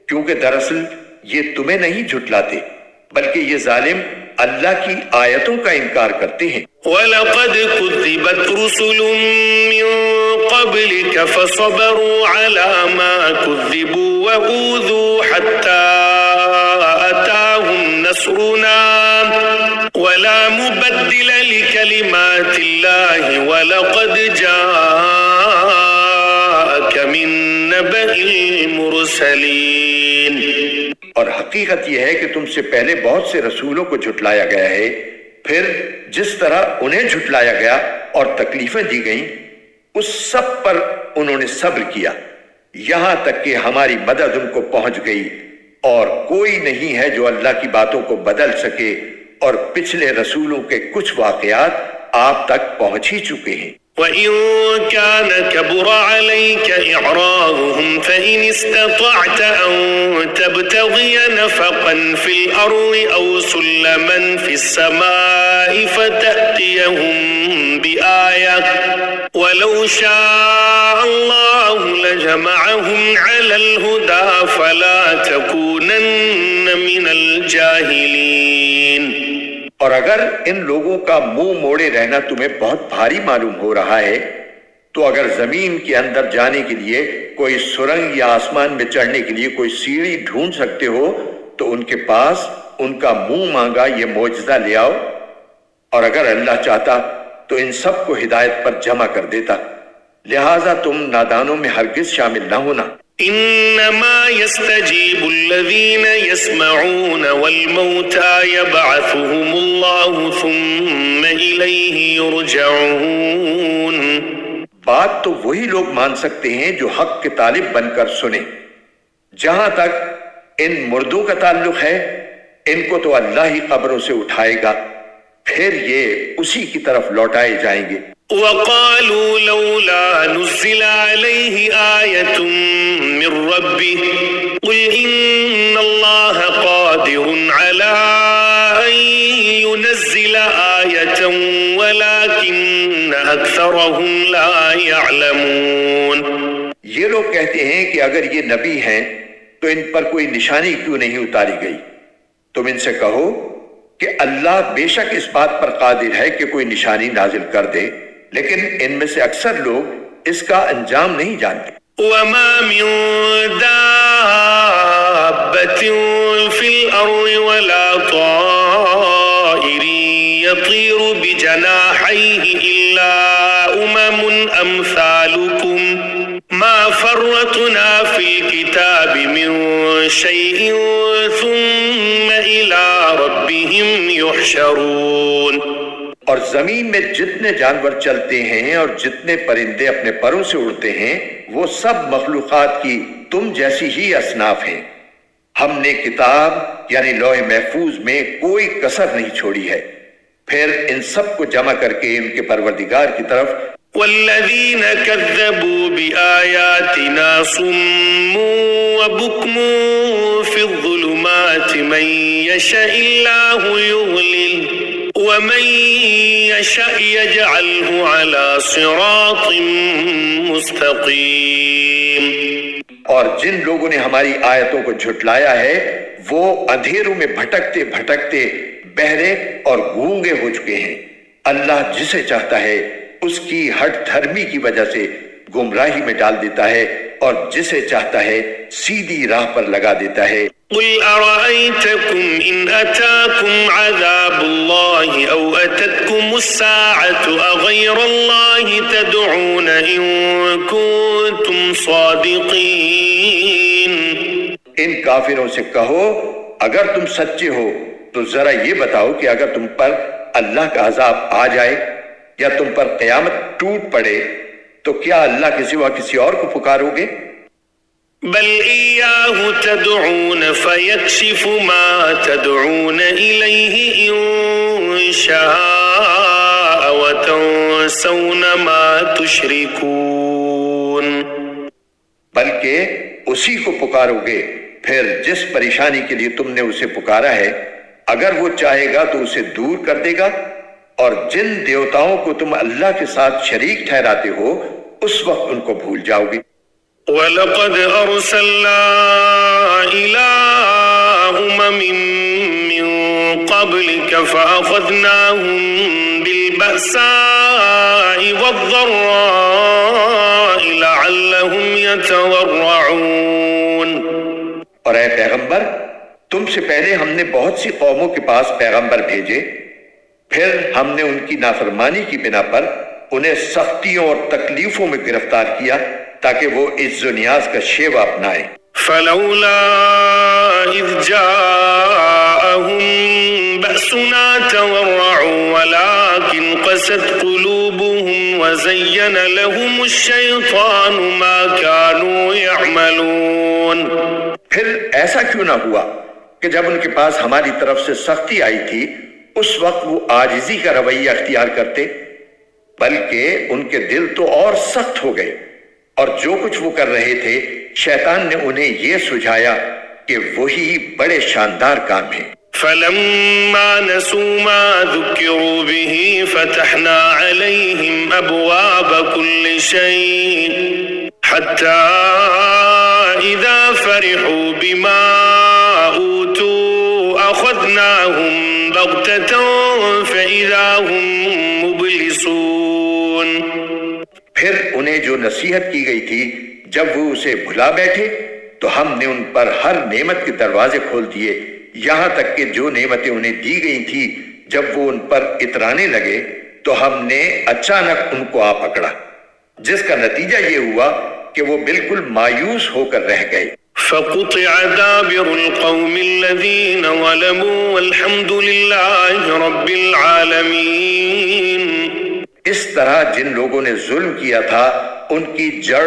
کیونکہ دراصل یہ تمہیں نہیں جھٹلاتے بلکہ یہ ظالم اللہ کی آیتوں کا انکار کرتے ہیں۔ وَلَقَدْ كُذِّبَتْ رُسُلٌ مِّن قَبْلِكَ فَصَبَرُوا عَلَى مَا كُذِّبُوا وَأُوذُوا حَتَّى أَتَاهُمْ نَصْرُنَا وَلَا مُبَدِّلَ لِكَلِمَاتِ اللَّهِ وَلَقَدْ جَاءَكَ مِن نَّبَإِ الْمُرْسَلِينَ۔ اور حقیقت یہ ہے کہ تم سے پہلے بہت سے رسولوں کو جھٹلایا گیا ہے، پھر جس طرح انہیں جھٹلایا گیا اور تکلیفیں دی گئیں اس سب پر انہوں نے صبر کیا، یہاں تک کہ ہماری مدد ان کو پہنچ گئی، اور کوئی نہیں ہے جو اللہ کی باتوں کو بدل سکے، اور پچھلے رسولوں کے کچھ واقعات آپ تک پہنچ ہی چکے ہیں۔ وَإِن كَانَ كَبُرَ عَلَيْكَ إِعْرَاضُهُمْ فَإِنِ اسْتَطَعْتَ أَن تَبْتَغِيَ نَفَقًا فِي الْأَرْضِ أَوْ سُلَّمًا فِي السَّمَاءِ فَتَأْتِيَهُم بِآيَةٍ وَلَوْ شَاءَ اللَّهُ لَجَمَعَهُمْ عَلَى الْهُدَى فَلَا تَكُونَنَّ مِنَ الْجَاهِلِينَ۔ اور اگر ان لوگوں کا منہ موڑے رہنا تمہیں بہت بھاری معلوم ہو رہا ہے تو اگر زمین کے اندر جانے کے لیے کوئی سرنگ یا آسمان میں چڑھنے کے لیے کوئی سیڑھی ڈھونڈ سکتے ہو تو ان کے پاس ان کا منہ مانگا یہ معجزہ لے آؤ، اور اگر اللہ چاہتا تو ان سب کو ہدایت پر جمع کر دیتا، لہٰذا تم نادانوں میں ہرگز شامل نہ ہونا۔ انما يستجيب الذين يسمعون والموتى يبعثهم الله ثم اليه يرجعون۔ بات تو وہی لوگ مان سکتے ہیں جو حق کے طالب بن کر سنیں۔ جہاں تک ان مردوں کا تعلق ہے ان کو تو اللہ ہی قبروں سے اٹھائے گا، پھر یہ اسی کی طرف لوٹائے جائیں گے۔ وقالوا لولا نزل عليه آية من ربه قل إن الله قادر على أن ينزل آية ولكن أكثرهم لا يعلمون۔ یہ لوگ کہتے ہیں کہ اگر یہ نبی ہیں تو ان پر کوئی نشانی کیوں نہیں اتاری گئی؟ تم ان سے کہو کہ اللہ بے شک اس بات پر قادر ہے کہ کوئی نشانی نازل کر دے، لیکن ان میں سے اکثر لوگ اس کا انجام نہیں جانتے۔ وما من دابة في الأرض ولا طائر يطير بجناحيه إلا أمم أمثالكم ما فرطنا في الكتاب من شيء ثم إلى ربهم يحشرون۔ اور زمین میں جتنے جانور چلتے ہیں اور جتنے پرندے اپنے پروں سے اڑتے ہیں وہ سب مخلوقات کی تم جیسی ہی اصناف ہیں۔ ہم نے کتاب یعنی لوح محفوظ میں کوئی کسر نہیں چھوڑی ہے، پھر ان سب کو جمع کر کے ان کے پروردگار کی طرف۔ والذین کذبوا بآیاتنا صم وبکم فی الظلمات من یشاء اللہ یضلل ومن یشاء یجعلہ علی صراط مستقیم۔ اور جن لوگوں نے ہماری آیتوں کو جھٹلایا ہے وہ اندھیروں میں بھٹکتے بھٹکتے بہرے اور گونگے ہو چکے ہیں۔ اللہ جسے چاہتا ہے اس کی ہٹ دھرمی کی وجہ سے گمراہی میں ڈال دیتا ہے اور جسے چاہتا ہے سیدھی راہ پر لگا دیتا ہے۔ قل ارأيتكم ان اتاكم عذاب الله او اتتكم الساعة اغير الله تدعون ان كنتم صادقين۔ ان کافروں سے کہو اگر تم سچے ہو تو ذرا یہ بتاؤ کہ اگر تم پر اللہ کا عذاب آ جائے یا تم پر قیامت ٹوٹ پڑے تو کیا اللہ کے سوا کسی اور کو پکارو گے؟ بل ایاہ تدعون فیکشف ما تدعون الیہ ان شاء وتنسون ما تشرکون۔ بلکہ اسی کو پکارو گے پھر جس پریشانی کے لیے تم نے اسے پکارا ہے، اگر وہ چاہے گا تو اسے دور کر دے گا، اور جن دیوتاؤں کو تم اللہ کے ساتھ شریک ٹھہراتے ہو اس وقت ان کو بھول جاؤ گے۔ وَلَقَدْ أَرْسَلْنَا إِلَىٰ أُمَمٍ مِّن قَبْلِكَ فَأَخَذْنَاهُم بِالْبَأْسَاءِ وَالضَّرَّاءِ لَعَلَّهُمْ يَتَضَرَّعُونَ۔ اور اے پیغمبر، تم سے پہلے ہم نے بہت سی قوموں کے پاس پیغمبر بھیجے، پھر ہم نے ان کی نافرمانی کی بنا پر انہیں سختیوں اور تکلیفوں میں گرفتار کیا تاکہ وہ عز و نیاز کا شیوہ اپنائیں۔ فلولا اذ جاءهم بأسنا تضرعوا ولكن قست قلوبهم وزين لهم الشيطان ما كانوا يعملون۔ پھر ایسا کیوں نہ ہوا کہ جب ان کے پاس ہماری طرف سے سختی آئی تھی اس وقت وہ عاجزی کا رویہ اختیار کرتے، بلکہ ان کے دل تو اور سخت ہو گئے، اور جو کچھ وہ کر رہے تھے شیطان نے انہیں یہ سجھایا کہ وہی بڑے شاندار کام ہیں۔ فلما نسوا ما ذكروا به فتحنا عليهم أبواب كل شيء حتى إذا فرحوا بما أوتوا أخذناهم بغتة فإذا هم مبلسون۔ پھر انہیں جو نصیحت کی گئی تھی جب وہ اسے بھلا بیٹھے تو ہم نے ان پر ہر نعمت کے دروازے کھول دیے، یہاں تک کہ جو نعمتیں انہیں دی گئی تھی جب وہ ان پر اترانے لگے تو ہم نے اچانک ان کو آ پکڑا، جس کا نتیجہ یہ ہوا کہ وہ بالکل مایوس ہو کر رہ گئے۔ فقطع دابر القوم الذين ظلموا والحمد لله رب العالمين۔ اس طرح جن لوگوں نے ظلم کیا تھا ان کی جڑ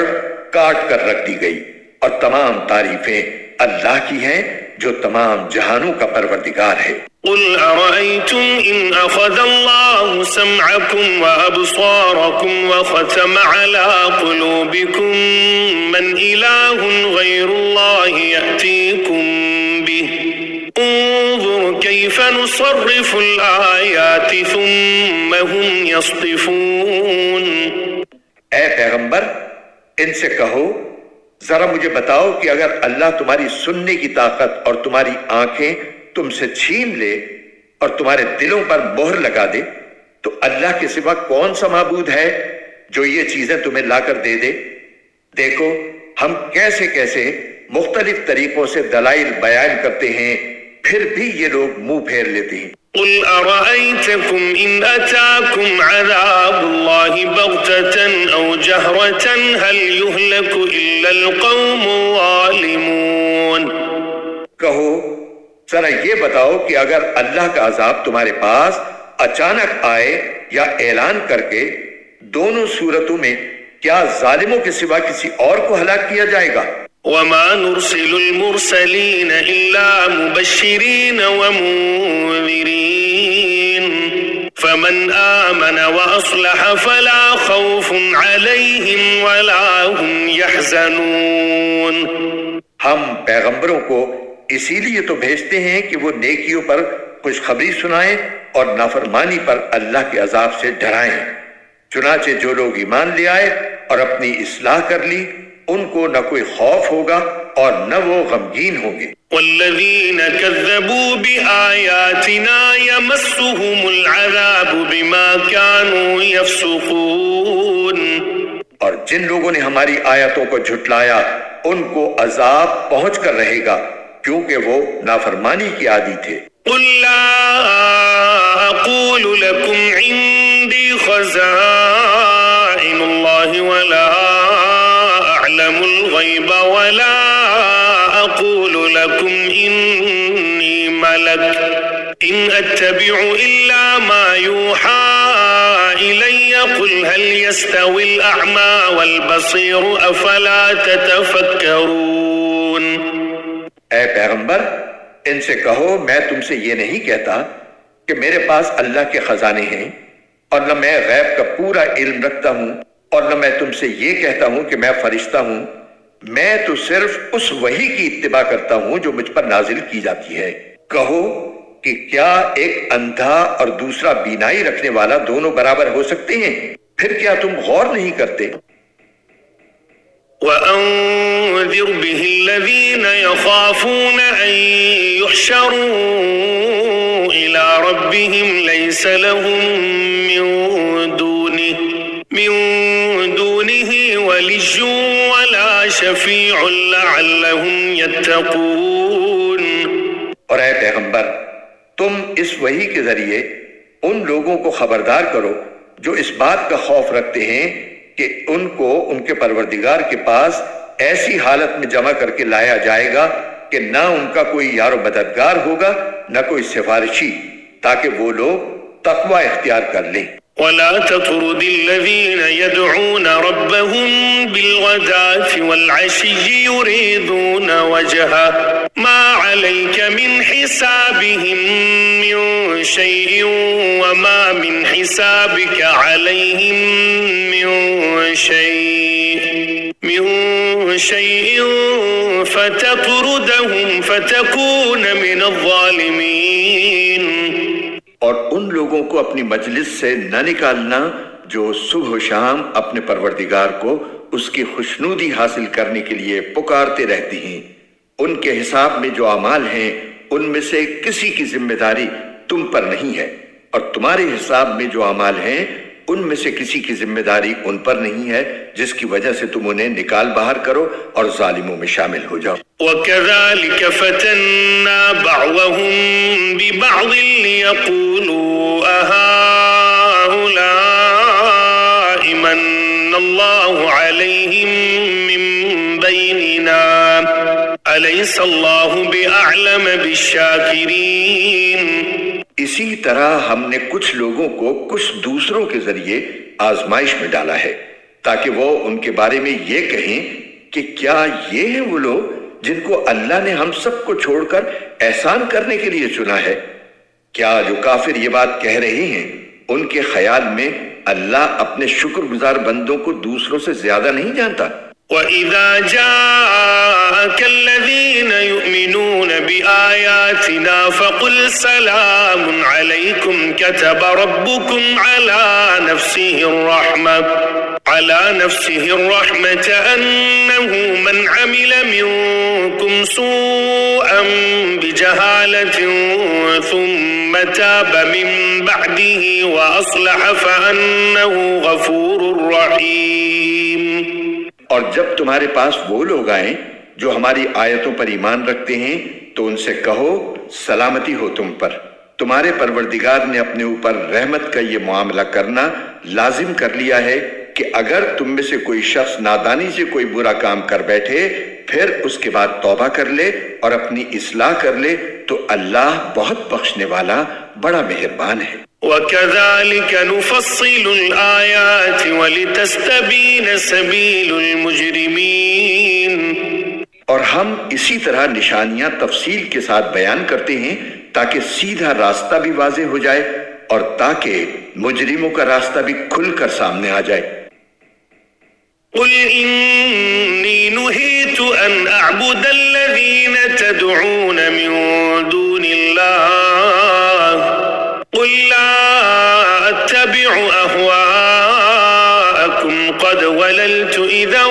کاٹ کر رکھ دی گئی، اور تمام تعریفیں اللہ کی ہیں جو تمام جہانوں کا پروردگار ہے۔ قل أرأيتم إن أخذ الله سمعكم وأبصاركم وختم على قلوبكم من إله غير الله يأتيكم به انظر كيف نصرف الآيات ثم هم يصطفون. اے پیغمبر ان سے کہو ذرا مجھے بتاؤ کہ اگر اللہ تمہاری سننے کی طاقت اور تمہاری آنکھیں تم سے چھین لے اور تمہارے دلوں پر مہر لگا دے تو اللہ کے سوا کون سا معبود ہے جو یہ چیزیں تمہیں لا کر دے دے؟ دیکھو ہم کیسے کیسے مختلف طریقوں سے دلائل بیان کرتے ہیں، پھر بھی یہ لوگ منہ پھیر لیتے ہیں۔ قل أرأيتكم إن أتاكم عذاب الله بغتة أو جهرة هل يهلك إلا القوم الظالمون. کہو ذرا یہ بتاؤ کہ اگر اللہ کا عذاب تمہارے پاس اچانک آئے یا اعلان کر کے، دونوں صورتوں میں کیا ظالموں کے سوا کسی اور کو ہلاک کیا جائے گا؟ وما نرسل المرسلين إلا مبشرين ومنذرين فمن آمن وأصلح فلا خوف عليهم ولا هم يحزنون. ہم پیغمبروں کو اسی لیے تو بھیجتے ہیں کہ وہ نیکیوں پر خوشخبری سنائیں اور نافرمانی پر اللہ کے عذاب سے ڈرائیں. چنانچہ جو لوگ ایمان لے آئے اور اپنی اصلاح کر لی ان کو نہ کوئی خوف ہوگا اور نہ وہ غمگین ہوں گے. والذین کذبوا بآیاتنا یمسهم العذاب بما كانوا یفسقون. اور جن لوگوں نے ہماری آیتوں کو جھٹلایا ان کو عذاب پہنچ کر رہے گا کیونکہ وہ نافرمانی کی عادی تھے. قل لا اقول لكم عندي خزائن الله ولا أعلم الغيب ولا أقول لكم إني ملك إن أتبع إلا ما يوحى إلي قل هل يستوي الأعمى والبصير أفلا تتفكرون. اے پیغمبر ان سے کہو میں تم سے یہ نہیں کہتا کہ میرے پاس اللہ کے خزانے ہیں اور نہ میں غیب کا پورا علم رکھتا ہوں اور نہ میں تم سے یہ کہتا ہوں کہ میں فرشتہ ہوں. میں تو صرف اس وحی کی اتباع کرتا ہوں جو مجھ پر نازل کی جاتی ہے. کہو کہ کیا ایک اندھا اور دوسرا بینائی رکھنے والا دونوں برابر ہو سکتے ہیں؟ پھر کیا تم غور نہیں کرتے؟ وَأَنذِرْ بِهِ الَّذِينَ يَخَافُونَ أَن يُحْشَرُوا إِلَى رَبِّهِمْ لَيْسَ لَهُم من دونه ولي ولا شفيع لعلهم يتقون. اور اے پیغمبر تم اس وحی کے ذریعے ان لوگوں کو خبردار کرو جو اس بات کا خوف رکھتے ہیں کہ ان کو ان کے پروردگار کے پاس ایسی حالت میں جمع کر کے لایا جائے گا کہ نہ ان کا کوئی یار و مددگار ہوگا نہ کوئی سفارشی، تاکہ وہ لوگ تقوی اختیار کر لیں. ولا تطرد الذين يدعون ربهم بالغداة والعشي يريدون وجهه ما عليك من حسابهم من شيء وما من حسابك عليهم من شيء فتطردهم فتكون من الظالمين. اور ان لوگوں کو اپنی مجلس سے نہ نکالنا جو صبح و شام اپنے پروردگار کو اس کی خوشنودی حاصل کرنے کے لیے پکارتے رہتی ہیں. ان کے حساب میں جو اعمال ہیں ان میں سے کسی کی ذمہ داری تم پر نہیں ہے، اور تمہارے حساب میں جو اعمال ہیں ان میں سے کسی کی ذمہ داری ان پر نہیں ہے جس کی وجہ سے تم انہیں نکال باہر کرو اور ظالموں میں شامل ہو جاؤ. وَكَذَلِكَ فَتَنَّا بَعْضَهُمْ بِبَعْضٍ لِيَقُولُوا أَهَٰؤُلَاءِ مَنَّ اللَّهُ عَلَيْهِم مِّن بَيْنِنَا أَلَيْسَ اللَّهُ بِأَعْلَمَ بِالشَّاكِرِينَ. اسی طرح ہم نے کچھ لوگوں کو کچھ دوسروں کے ذریعے آزمائش میں ڈالا ہے تاکہ وہ ان کے بارے میں یہ کہیں کہ کیا یہ ہیں وہ لوگ جن کو اللہ نے ہم سب کو چھوڑ کر احسان کرنے کے لیے چنا ہے؟ کیا جو کافر یہ بات کہہ رہے ہیں ان کے خیال میں اللہ اپنے شکر گزار بندوں کو دوسروں سے زیادہ نہیں جانتا؟ وَإِذَا جَاءَكَ الَّذِينَ يُؤْمِنُونَ بِآيَاتِنَا فَقُلْ سَلَامٌ عَلَيْكُمْ كَتَبَ رَبُّكُمْ على نفسه الرحمة أنه من عمل منكم سوءا بجهالة ثم تاب من بعده وأصلح فأنه غفور رحيم۔ اور جب تمہارے پاس وہ لوگ آئیں جو ہماری آیتوں پر ایمان رکھتے ہیں تو ان سے کہو سلامتی ہو تم پر، تمہارے پروردگار نے اپنے اوپر رحمت کا یہ معاملہ کرنا لازم کر لیا ہے کہ اگر تم میں سے کوئی شخص نادانی سے کوئی برا کام کر بیٹھے پھر اس کے بعد توبہ کر لے اور اپنی اصلاح کر لے تو اللہ بہت بخشنے والا بڑا مہربان ہے۔ وَكَذَلِكَ نُفَصِّلُ الْآيَاتِ وَلِتَسْتَبِينَ سَبِيلُ الْمُجْرِمِينَ، اور ہم اسی طرح نشانیاں تفصیل کے ساتھ بیان کرتے ہیں تاکہ سیدھا راستہ بھی واضح ہو جائے اور تاکہ مجرموں کا راستہ بھی کھل کر سامنے آ جائے۔ قُلْ إِنِّي نُهِيتُ أَنْ أَعْبُدَ الَّذِينَ تَدْعُونَ مِن دُونِ اللَّهِ قُلْ لَا أَتَّبِعُ أَهْوَاءَكُمْ قَدْ ضَلَلْتُ إِذًا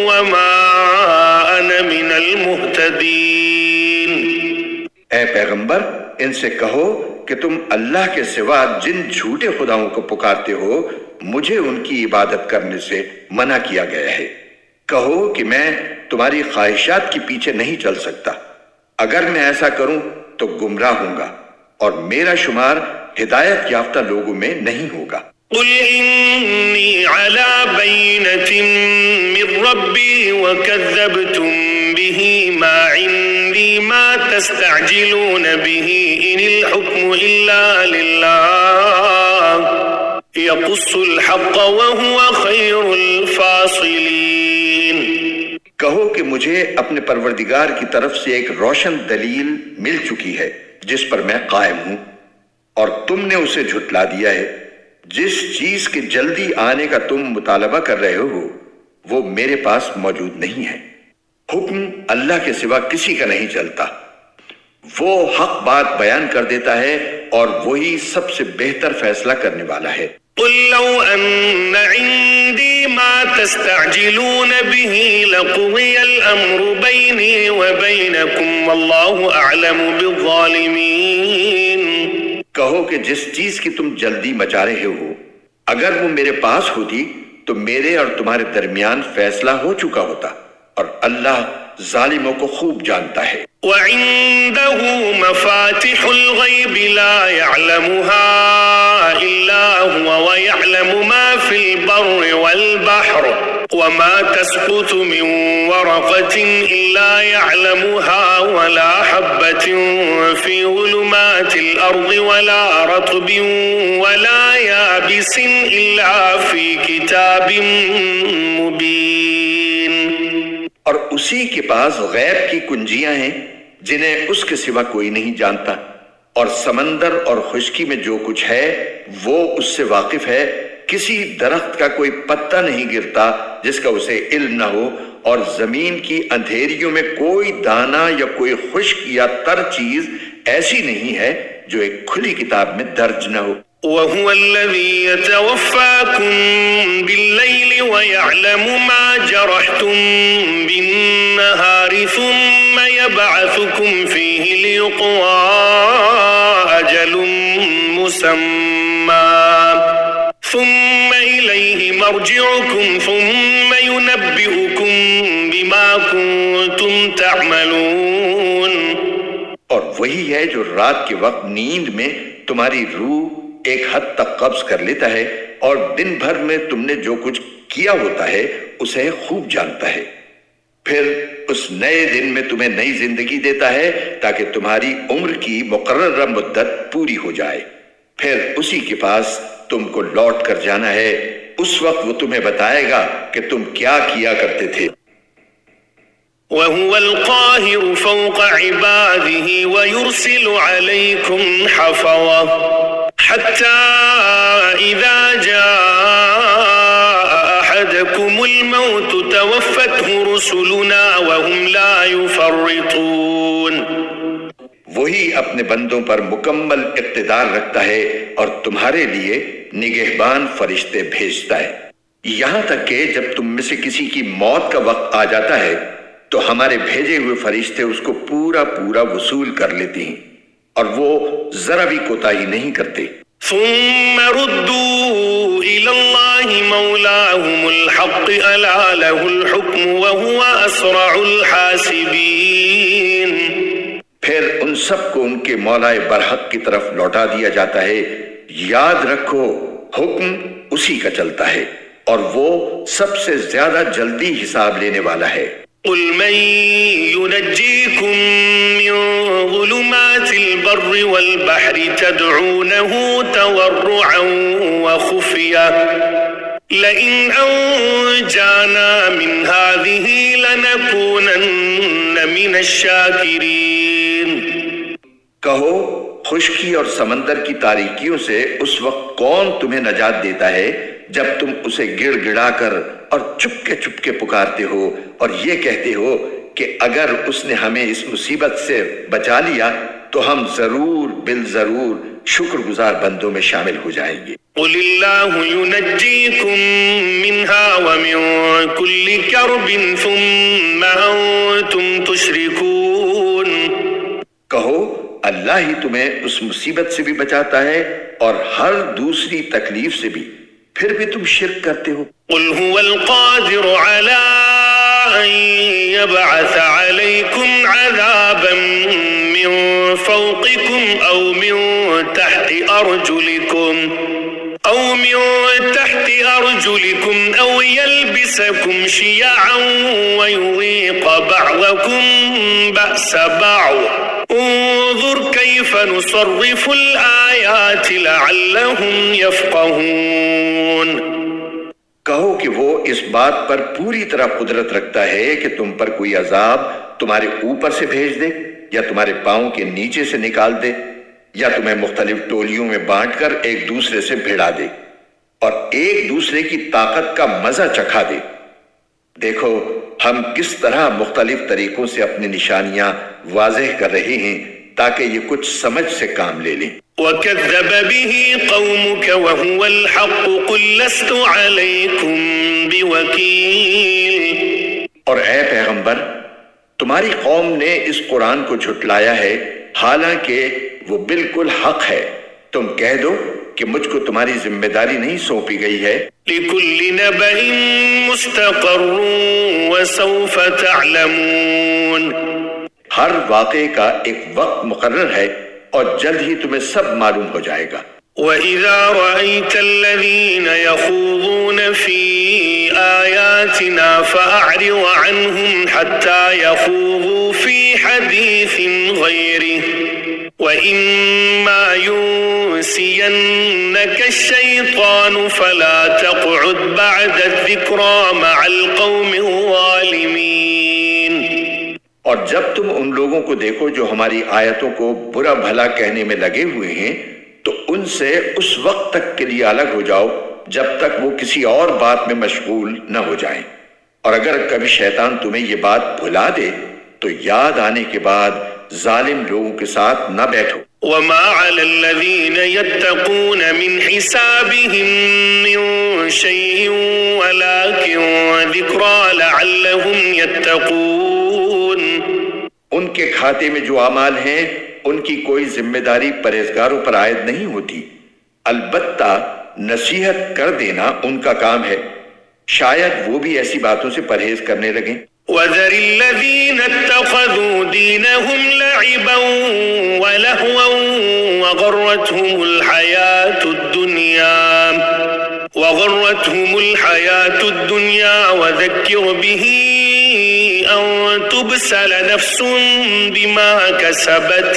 وَمَا أَنَا مِنَ الْمُهْتَدِينَ۔ اے پیغمبر ان سے کہو کہ تم اللہ کے سوا جن جھوٹے خداؤں کو پکارتے ہو مجھے ان کی عبادت کرنے سے منع کیا گیا ہے۔ کہو کہ میں تمہاری خواہشات کے پیچھے نہیں چل سکتا، اگر میں ایسا کروں تو گمراہ ہوں گا اور میرا شمار ہدایت یافتہ لوگوں میں نہیں ہوگا۔ قل إني على بينة من ربي وكذبتم به ما عندي ما تستعجلون به إن الحكم إلا لله يقص الحق وهو خير الفاصلين۔ کہو کہ مجھے اپنے پروردگار کی طرف سے ایک روشن دلیل مل چکی ہے جس پر میں قائم ہوں اور تم نے اسے جھٹلا دیا ہے۔ جس چیز کے جلدی آنے کا تم مطالبہ کر رہے ہو وہ میرے پاس موجود نہیں ہے۔ حکم اللہ کے سوا کسی کا نہیں چلتا، وہ حق بات بیان کر دیتا ہے اور وہی سب سے بہتر فیصلہ کرنے والا ہے۔ قل لو أن عندي ما تستعجلون به لقضي الأمر بيني وبينكم والله أعلم بالظالمين۔ کہو کہ جس چیز کی تم جلدی مچا رہے ہو اگر وہ میرے پاس ہوتی تو میرے اور تمہارے درمیان فیصلہ ہو چکا ہوتا، اور اللہ ظالموں کو خوب جانتا ہے۔ وعنده مفاتح الغيب لا يعلمها إلا هو ويعلم ما في البر والبحر وما تسقط من ورقة إلا يعلمها ولا حبة في ظلمات الأرض ولا رطب ولا يابس إلا في كتاب مبين۔ اور اسی کے پاس غیب کی کنجیاں ہیں جنہیں اس کے سوا کوئی نہیں جانتا، اور سمندر اور خشکی میں جو کچھ ہے وہ اس سے واقف ہے۔ کسی درخت کا کوئی پتا نہیں گرتا جس کا اسے علم نہ ہو، اور زمین کی اندھیریوں میں کوئی دانہ یا کوئی خشک یا تر چیز ایسی نہیں ہے جو ایک کھلی کتاب میں درج نہ ہو۔ وهو الذي يتوفاكم بالليل ويعلم ما جرحتم بالنهار ثم يبعثكم فيه ليقضى أجل مسمى ثم إليه مرجعكم ثم ينبئكم بما كنتم تعملون۔ اور وہی ہے جو رات کے وقت نیند میں تمہاری روح ایک حد تک قبض کر لیتا ہے اور دن بھر میں تم نے جو کچھ کیا ہوتا ہے اسے خوب جانتا ہے، پھر اس نئے دن میں تمہیں نئی زندگی دیتا ہے تاکہ تمہاری عمر کی مقررہ مدت پوری ہو جائے، پھر اسی کے پاس تم کو لوٹ کر جانا ہے، اس وقت وہ تمہیں بتائے گا کہ تم کیا کیا کرتے تھے۔ وهو القاهر فوق عباده ويرسل عليكم حفظة حتى إذا جاء أحدكم الموت توفته رسلنا وهم لا يفرطون. وہی اپنے بندوں پر مکمل اقتدار رکھتا ہے اور تمہارے لیے نگہبان فرشتے بھیجتا ہے، یہاں تک کہ جب تم میں سے کسی کی موت کا وقت آ جاتا ہے تو ہمارے بھیجے ہوئے فرشتے اس کو پورا وصول کر لیتے ہیں اور وہ ذرا بھی کوتاہی نہیں کرتے. ثم ردوا إلى الله مولاهم الحق ألا له الحكم وهو أسرع الحاسبين. پھر ان سب کو ان کے مولا برحق کی طرف لوٹا دیا جاتا ہے. یاد رکھو حکم اسی کا چلتا ہے اور وہ سب سے زیادہ جلدی حساب لینے والا ہے. قل من ينجيكم من ظلمات البر والبحر تدعونه تضرعا وخفيا لئن أنجانا من هذه لنكونن من الشاكرين. کہو خشکی اور سمندر کی تاریکیوں سے اس وقت کون تمہیں نجات دیتا ہے جب تم اسے گڑ گڑا کر اور چپکے پکارتے ہو اور یہ کہتے ہو کہ اگر اس نے ہمیں اس مصیبت سے بچا لیا تو ہم ضرور بالضرور شکر گزار بندوں میں شامل ہو جائیں گے. قل اللہ ينجيكم منها ومن كل كرب ثم أنتم تشركون. کہو اللہ ہی تمہیں اس مصیبت سے بھی بچاتا ہے اور ہر دوسری تکلیف سے بھی، پھر بھی تم شرک کرتے ہو. قل هو القادر على أن يبعث عليكم عذابا من فوقكم أو من تحت أرجلكم أو يلبسكم شيعا ويذيق بعضكم بأس بعض انظر كيف نصرف الآيات لعلهم يفقهون. کہو کہ وہ اس بات پر پوری طرح قدرت رکھتا ہے کہ تم پر کوئی عذاب تمہارے اوپر سے بھیج دے یا تمہارے پاؤں کے نیچے سے نکال دے یا تمہیں مختلف ٹولیوں میں بانٹ کر ایک دوسرے سے بھیڑا دے اور ایک دوسرے کی طاقت کا مزہ چکھا دے. دیکھو ہم کس طرح مختلف طریقوں سے اپنی نشانیاں واضح کر رہے ہیں تاکہ یہ کچھ سمجھ سے کام لے لیں. وَكَذَّبَ بِهِ قَوْمُكَ وَهُوَ الْحَقُّ قُلْ لَسْتُ عَلَيْكُمْ بِوَكِيلٍ. اور اے پیغمبر تمہاری قوم نے اس قرآن کو جھٹلایا ہے حالانکہ وہ بالکل حق ہے. تم کہہ دو کہ مجھ کو تمہاری ذمہ داری نہیں سونپی گئی ہے. لِكُلِّ نَبَإٍ مُسْتَقَرٌّ وَسَوْفَ تَعْلَمُونَ. ہر واقعے کا ایک وقت مقرر ہے اور جلد ہی تمہیں سب معلوم ہو جائے گا. وَإِذَا رَأَيْتَ الَّذِينَ يَخُوضُونَ فِي آيَاتِنَا فَأَعْرِضْ عَنْهُمْ حَتَّى يَخُوضُوا فِي حَدِيثٍ غَيْرِهِ وَإِمَّا يُنسِيَنَّكَ الشَّيْطَانُ فَلَا تَقْعُدْ بَعْدَ الذِّكْرَى مَعَ الْقَوْمِ الظَّالِمِينَ. اور جب تم ان لوگوں کو دیکھو جو ہماری آیتوں کو برا بھلا کہنے میں لگے ہوئے ہیں تو ان سے اس وقت تک کے لیے الگ ہو جاؤ جب تک وہ کسی اور بات میں مشغول نہ ہو جائیں. اور اگر کبھی شیطان تمہیں یہ بات بھلا دے تو یاد آنے کے بعد ظالم لوگوں کے ساتھ نہ بیٹھو. وَمَا عَلَى الَّذِينَ يَتَّقُونَ مِنْ حِسَابِهِمْ مِنْ شَيْءٍ وَلَكِنْ ذِكْرَى لَعَلَّهُمْ يَتَّقُونَ. ان کے کھاتے میں جو اعمال ہیں ان کی کوئی ذمہ داری پرہیزگاروں پر عائد نہیں ہوتی، البتہ نصیحت کر دینا ان کا کام ہے، شاید وہ بھی ایسی باتوں سے پرہیز کرنے لگیں. وَذَرِ الَّذِينَ اتَّخَذُوا دِينَهُمْ لَعِبًا وَلَهْوًا وَغَرَّتْهُمُ الْحَيَاةُ الدُّنْيَا وَذَكِّرْ بِهِ أَن تُبْسَلَ نَفْسٌ بِمَا كَسَبَتْ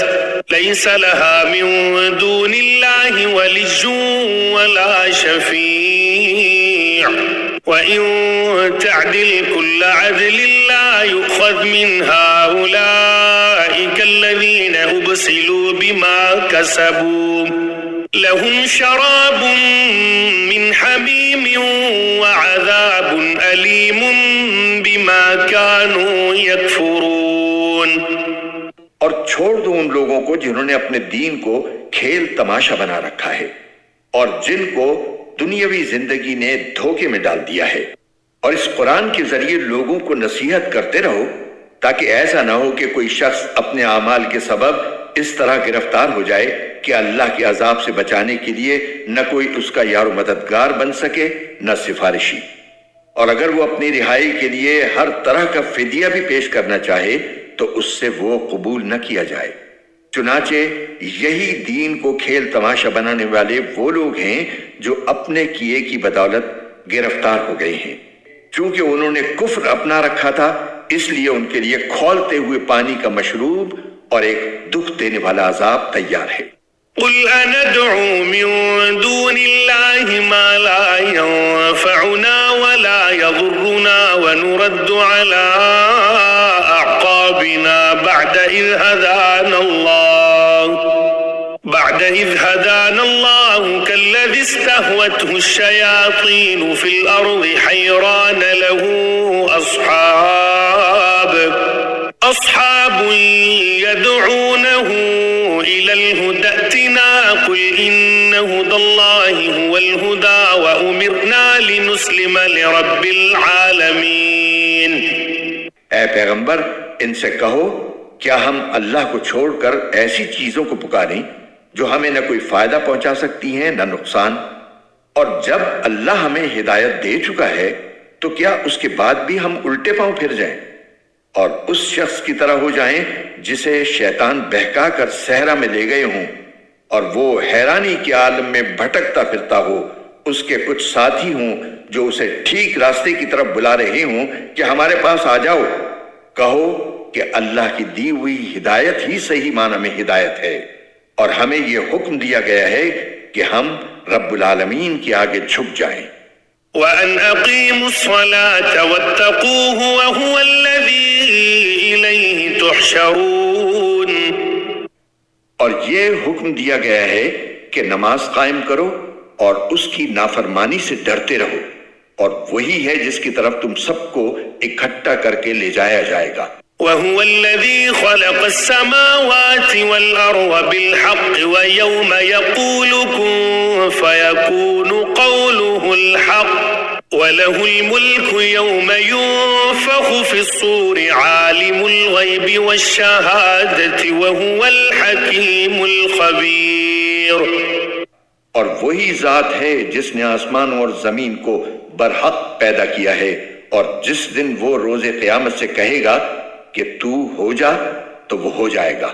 لَيْسَ لَهَا مِن دُونِ اللَّهِ وَلِيٌّ وَلَا شَفِيعٌ وَإِن تَعْدِلْ كُلَّ عَدْلٍ لَا يُؤْخَذْ مِنْهَا أُولَئِكَ الَّذِينَ أُبْسِلُوا بِمَا كَسَبُوا لَهُمْ شَرَابٌ مِّنْ حَمِيمٍ وَعَذَابٌ أَلِيمٌ بِمَا كَانُوا يَكْفُرُونَ۔ اور چھوڑ دو ان لوگوں کو جنہوں نے اپنے دین کو کھیل تماشا بنا رکھا ہے اور جن کو دنیاوی زندگی نے دھوکے میں ڈال دیا ہے، اور اس قرآن کے ذریعے لوگوں کو نصیحت کرتے رہو تاکہ ایسا نہ ہو کہ کوئی شخص اپنے اعمال کے سبب اس طرح گرفتار ہو جائے کہ اللہ کے عذاب سے بچانے کے لیے نہ کوئی اس کا یار و مددگار بن سکے نہ سفارشی، اور اگر وہ اپنی رہائی کے لیے ہر طرح کا فدیہ بھی پیش کرنا چاہے تو اس سے وہ قبول نہ کیا جائے۔ چنانچہ یہی دین کو کھیل تماشا بنانے والے وہ لوگ ہیں جو اپنے کیے کی بدولت گرفتار ہو گئے ہیں۔ چونکہ انہوں نے کفر اپنا رکھا تھا، اس لیے ان کے لیے کھولتے ہوئے پانی کا مشروب اور ایک دکھ دینے والا عذاب تیار ہے۔ قل أندعو من دون الله ما لا ينفعنا ولا يضرنا ونرد على أعقابنا بعد إذ هدانا الله كالذي استهوته الشياطين في الأرض حيران له أصحاب يدعونه إلى الهدى ائتنا قل إن هدى الله هو الهدى وأمرنا لنسلم لرب العالمين۔ اے پیغمبر، ان سے کہو کیا ہم اللہ کو چھوڑ کر ایسی چیزوں کو پکاریں جو ہمیں نہ کوئی فائدہ پہنچا سکتی ہیں نہ نقصان؟ اور جب اللہ ہمیں ہدایت دے چکا ہے تو کیا اس کے بعد بھی ہم الٹے پاؤں پھر جائیں اور اس شخص کی طرح ہو جائیں جسے شیطان بہکا کر صحرا میں لے گئے ہوں اور وہ حیرانی کے عالم میں بھٹکتا پھرتا ہو، اس کے کچھ ساتھی ہوں جو اسے ٹھیک راستے کی طرف بلا رہے ہوں کہ ہمارے پاس آ جاؤ؟ کہو کہ اللہ کی دی ہوئی ہدایت ہی صحیح معنی میں ہدایت ہے، اور ہمیں یہ حکم دیا گیا ہے کہ ہم رب العالمین کے آگے جھک جائیں۔ وَأَنْ أَقِيمُوا الصَّلَاةَ وَاتَّقُوهُ وَهُوَ الَّذِي إِلَيْهِ تُحْشَرُونَ۔ اور یہ حکم دیا گیا ہے کہ نماز قائم کرو اور اس کی نافرمانی سے ڈرتے رہو، اور وہی ہے جس کی طرف تم سب کو اکٹھا کر کے لے جایا جائے گا۔ وَهُوَ الَّذِي خَلَقَ السَّمَاوَاتِ وَالْأَرْضَ بِالْحَقِّ وَيَوْمَ يَقُولُ كُن فَيَكُونُ قَوْلُهُ الْحَقَّ وَلَهُ الْمُلْكُ يَوْمَ يُنفَخُ فِي الصُّورِ عَالِمُ الْغَيْبِ وَالشَّهَادَةِ وَهُوَ الْحَكِيمُ الْخَبِيرُ۔ اور وہی ذات ہے جس نے آسمان اور زمین کو برحق پیدا کیا ہے، اور جس دن وہ روز قیامت سے کہے گا کہ تو ہو جا تو وہ ہو جائے گا،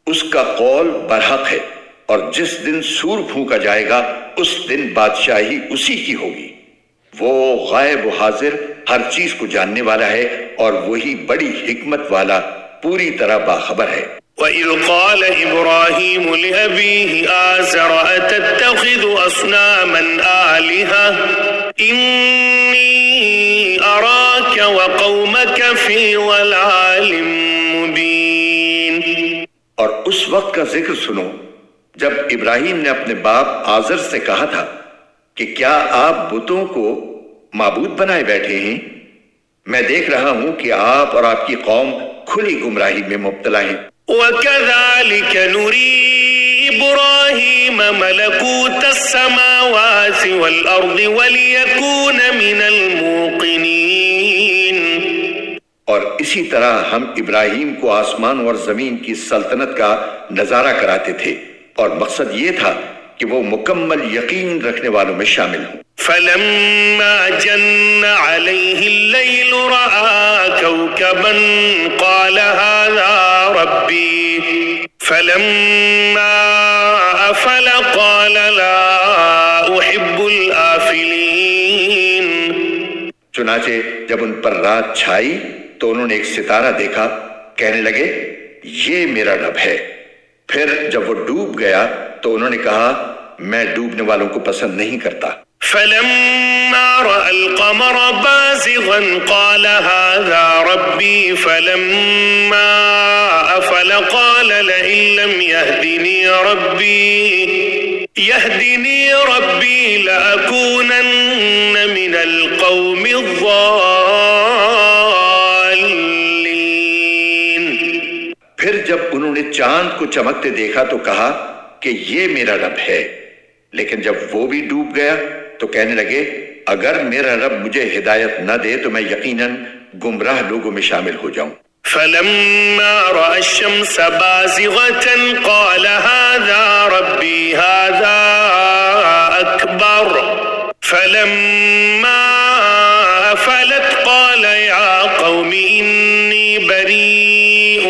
اس کا قول برحق ہے، اور جس دن سور پھونکا جائے گا اس دن بادشاہی اسی کی ہوگی۔ وہ غائب و حاضر ہر چیز کو جاننے والا ہے، اور وہی بڑی حکمت والا پوری طرح باخبر ہے۔ وَإِذْ قَالَ إِبْرَاهِيمُ لِأَبِيهِ آزَرَ أَتَتَّخِذُ أَصْنَامًا آلِهَةً إِنِّي أَرَاكَ وَقَوْمَكَ فِي ضَلَالٍ مُبِينٍ۔ اور اس وقت کا ذکر سنو جب ابراہیم نے اپنے باپ آزر سے کہا تھا کہ کیا آپ بتوں کو معبود بنائے بیٹھے ہیں؟ میں دیکھ رہا ہوں کہ آپ اور آپ کی قوم کھلی گمراہی میں مبتلا ہیں۔ وَكَذَلِكَ نُرِي إِبْرَاهِيمَ مَلَكُوتَ السَّمَاوَاتِ وَالْأَرْضِ وَلِيَكُونَ مِنَ الْمُوقِنِينَ۔ اور اسی طرح ہم ابراہیم کو آسمان اور زمین کی سلطنت کا نظارہ کراتے تھے، اور مقصد یہ تھا کہ وہ مکمل یقین رکھنے والوں میں شامل ہوں۔ فَلَمَّا جَنَّ عَلَيْهِ اللَّيْلُ رَأَىٰ كَوْكَبًا قَالَ هَٰذَا رَبِّي فَلَمَّا أَفَلَ قَالَ لَا أُحِبُّ الْآفِلِينَ۔ چنانچہ جب ان پر رات چھائی تو انہوں نے ایک ستارہ دیکھا، کہنے لگے یہ میرا رب ہے۔ پھر جب وہ ڈوب گیا تو انہوں نے کہا میں ڈوبنے والوں کو پسند نہیں کرتا۔ فَلَمَّا فلما رأى القمر بازغا قال هذا ربي فلما أفل قال لئن لم يهدني ربي لأكونن من القوم الضالين. پھر جب انہوں نے چاند کو چمکتے دیکھا تو کہا کہ یہ میرا رب ہے، لیکن جب وہ بھی ڈوب گیا تو کہنے لگے اگر میرا رب مجھے ہدایت نہ دے تو میں یقیناً گمراہ لوگوں میں شامل ہو جاؤں. فلما رأى الشمس بازغة قال هذا ربي هذا أكبر فلما أفلت قال يا قوم إني بريء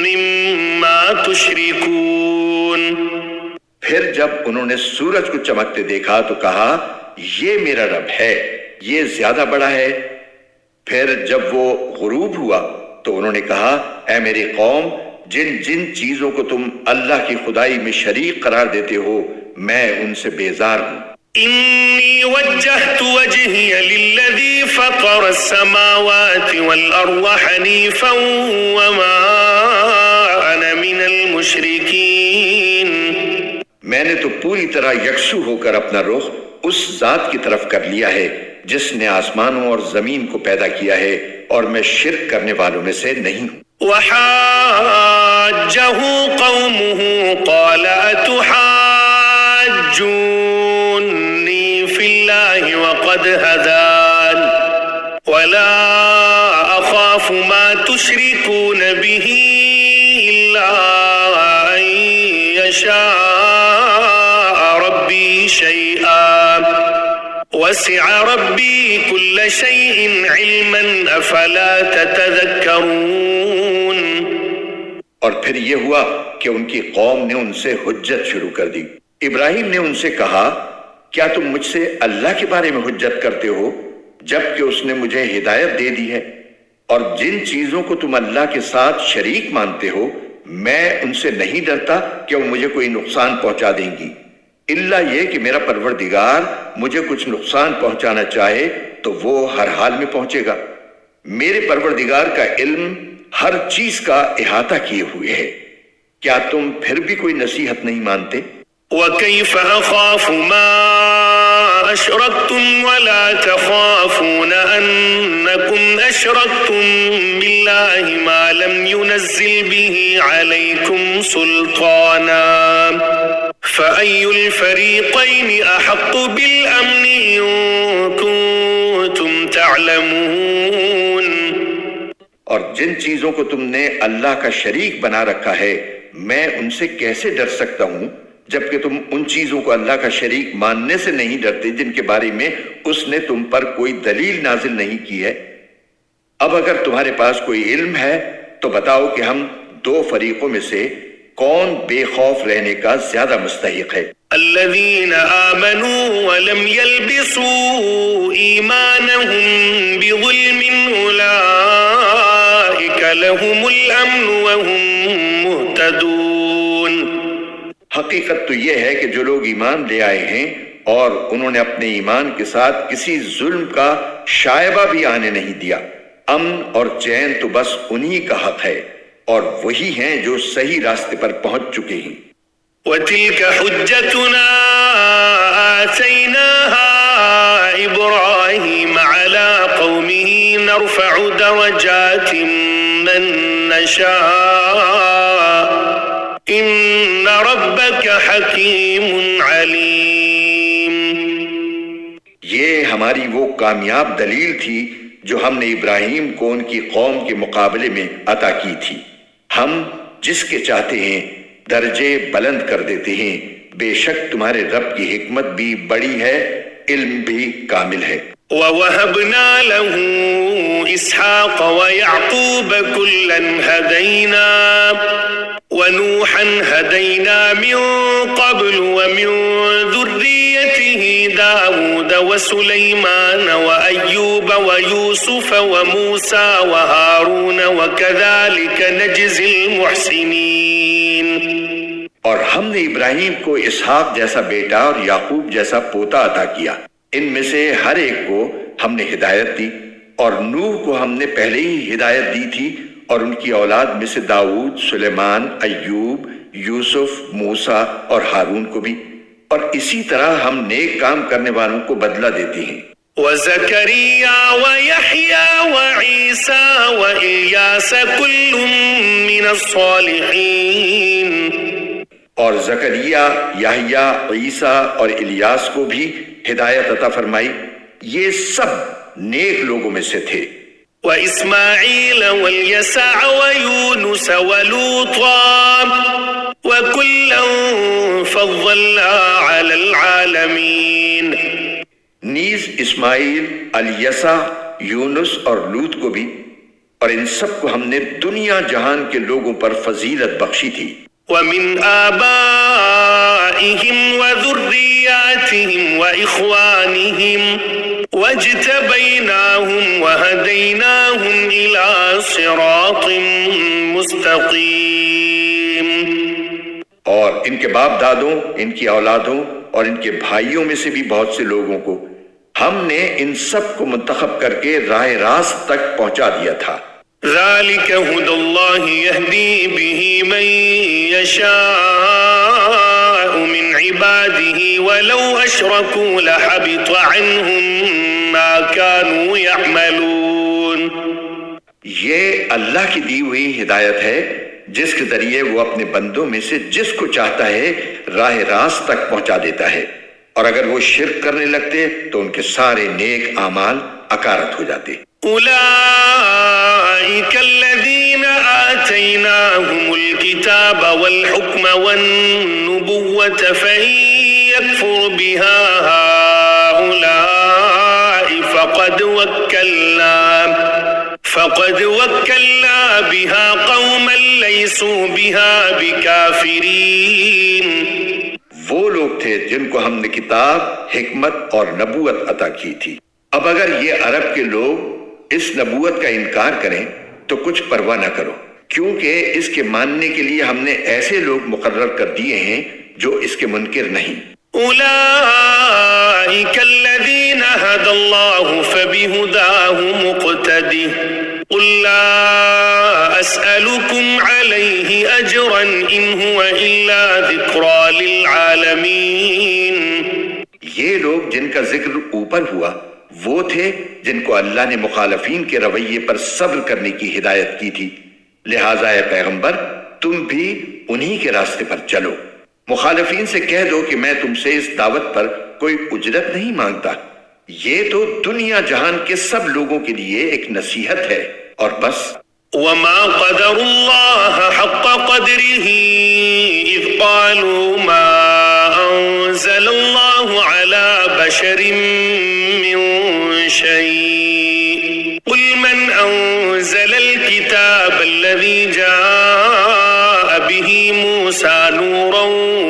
مما تشركون. پھر جب انہوں نے سورج کو چمکتے دیکھا تو کہا یہ میرا رب ہے، یہ زیادہ بڑا ہے. پھر جب وہ غروب ہوا تو انہوں نے کہا اے میری قوم، جن جن چیزوں کو تم اللہ کی خدائی میں شریک قرار دیتے ہو میں ان سے بیزار ہوں. انی وجہت وجہی للذی فطر السماوات والارض حنیفا وما انا من المشرکین. میں نے تو پوری طرح یکسو ہو کر اپنا رخ اس ذات کی طرف کر لیا ہے جس نے آسمانوں اور زمین کو پیدا کیا ہے، اور میں شرک کرنے والوں میں سے نہیں ہوں. وحاجہ قومہ قال اتحاجونی فی اللہ وقد ہدان ولا اخاف ما تشرکون به الا ان یشاء ربی شیئا وسع ربی كل شيء علما افلا تتذكرون. اور پھر یہ ہوا کہ ان کی قوم نے ان سے حجت شروع کر دی. ابراہیم نے ان سے کہا کیا تم مجھ سے اللہ کے بارے میں حجت کرتے ہو جبکہ اس نے مجھے ہدایت دے دی ہے؟ اور جن چیزوں کو تم اللہ کے ساتھ شریک مانتے ہو میں ان سے نہیں ڈرتا کہ وہ مجھے کوئی نقصان پہنچا دیں گی، الا یہ کہ میرا پروردگار مجھے کچھ نقصان پہنچانا چاہے تو وہ ہر حال میں پہنچے گا. میرے پروردگار کا علم ہر چیز کا احاطہ کیے ہوئے ہے. کیا تم پھر بھی کوئی نصیحت نہیں مانتے؟ وَكَيْفَ أَخَافُ مَا أَشْرَكْتُمْ وَلَا تَخَافُونَ أَنَّكُمْ أَشْرَكْتُمْ بِاللَّهِ مَا لَمْ يُنَزِّلْ بِهِ عَلَيْكُمْ سُلْطَانًا فَأَيُّ الْفَرِيقَيْنِ أَحَقُّ بِالْأَمْنِ إِن كُنتُمْ تَعْلَمُونَ. اور جن چیزوں کو تم نے اللہ کا شریک بنا رکھا ہے میں ان سے کیسے ڈر سکتا ہوں جبکہ تم ان چیزوں کو اللہ کا شریک ماننے سے نہیں ڈرتے جن کے بارے میں اس نے تم پر کوئی دلیل نازل نہیں کی ہے. اب اگر تمہارے پاس کوئی علم ہے تو بتاؤ کہ ہم دو فریقوں میں سے کون بے خوف رہنے کا زیادہ مستحق ہے؟ الذين آمنوا ولم يلبسوا إيمانهم بظلم أولئك لهم الأمن وهم مهتدون. حقیقت تو یہ ہے کہ جو لوگ ایمان لے آئے ہیں اور انہوں نے اپنے ایمان کے ساتھ کسی ظلم کا شائبہ بھی آنے نہیں دیا، امن اور چین تو بس انہی کا حق ہے اور وہی ہیں جو صحیح راستے پر پہنچ چکے ہیں. وَتِلْكَ حُجَّتُنَا آتَيْنَاهَا إِبْرَاهِيمَ عَلَى قَوْمِهِ نَرْفَعُ دَرَجَاتٍ مَّن نَّشَاءُ إِنَّ رَبَّكَ حَكِيمٌ عَلِيمٌ. یہ ہماری وہ کامیاب دلیل تھی جو ہم نے ابراہیم کو ان کی قوم کے مقابلے میں عطا کی تھی. ہم جس کے چاہتے ہیں درجے بلند کر دیتے ہیں. بے شک تمہارے رب کی حکمت بھی بڑی ہے، علم بھی کامل ہے. وَوَهَبْنَا لَهُ إِسْحَاقَ وَيَعْقُوبَ كُلًّا هَدَيْنَا وَنُوحًا هَدَيْنَا مِن قَبْلُ وَمِن ذُرِّيَّتِهِ دَاوُودَ وَسُلَيْمَانَ وَأَيُّوبَ وَيُوسُفَ وَمُوسَى وَهَارُونَ وَكَذَلِكَ نَجْزِي الْمُحْسِنِينَ. اور ہم نے ابراہیم کو اسحاق جیسا بیٹا اور یعقوب جیسا پوتا عطا کیا. ان میں سے ہر ایک کو ہم نے ہدایت دی، اور نوح کو ہم نے پہلے ہی ہدایت دی تھی، اور ان کی اولاد میں سے داؤد، سلیمان، ایوب، یوسف، موسیٰ اور ہارون کو بھی، اور اسی طرح ہم نیک کام کرنے والوں کو بدلہ دیتے ہیں۔ وزكريا ويحيى وعيسى وإلياس كل من الصالحين، اور زکریا، یحییٰ، عیسیٰ اور الیاس کو بھی ہدایت عطا فرمائی، یہ سب نیک لوگوں میں سے تھے۔ وإسماعيل واليسع ويونس ولوطا وكلا فضلنا على العالمين، نیز اسماعیل، الیسع، یونس اور لوط کو بھی، اور ان سب کو ہم نے دنیا جہان کے لوگوں پر فضیلت بخشی تھی۔ ومن آبائهم وذرياتهم وإخوانهم واجتبيناهم وهديناهم إلى صراط مستقيم، اور ان کے باپ دادوں، ان کی اولادوں اور ان کے بھائیوں میں سے بھی بہت سے لوگوں کو ہم نے ان سب کو منتخب کر کے راہ راست تک پہنچا دیا تھا۔ ذلك هدى الله يهدي به من يشاء من عباده ولو أشركوا لحبط عنهم ما كانوا يعملون، یہ اللہ کی دی ہوئی ہدایت ہے جس کے ذریعے وہ اپنے بندوں میں سے جس کو چاہتا ہے راہ راست تک پہنچا دیتا ہے، اور اگر وہ شرک کرنے لگتے تو ان کے سارے نیک اعمال اکارت ہو جاتے۔ أولئك الذين آتيناهم الكتاب والحكم والنبوة فإن يكفر بها هؤلاء فقد وكلنا بها قوما ليسوا بها بكافرين، وہ لوگ تھے جن کو ہم نے کتاب، حکمت اور نبوت عطا کی تھی۔ اب اگر یہ عرب کے لوگ اس نبوت کا انکار کریں تو کچھ پرواہ نہ کرو، کیونکہ اس کے ماننے کے لیے ہم نے ایسے لوگ مقرر کر دیے ہیں جو اس کے منکر نہیں۔ أولئك الذين هدى الله فبهداه مقتده قل لا أسألكم عليه أجرا إن هو إلا ذكرى للعالمين، یہ لوگ جن کا ذکر اوپر ہوا وہ تھے جن کو اللہ نے مخالفین کے رویے پر صبر کرنے کی ہدایت کی تھی، لہٰذا اے پیغمبر تم بھی انہی کے راستے پر چلو۔ مخالفین سے کہہ دو کہ میں تم سے اس دعوت پر کوئی اجرت نہیں مانگتا، یہ تو دنیا جہان کے سب لوگوں کے لیے ایک نصیحت ہے اور بس۔ وما قدر الله حق قدره إذ قالوا ما أنزل الله على بشر من شيء قل من أنزل الكتاب الذي جاء به موسى نورا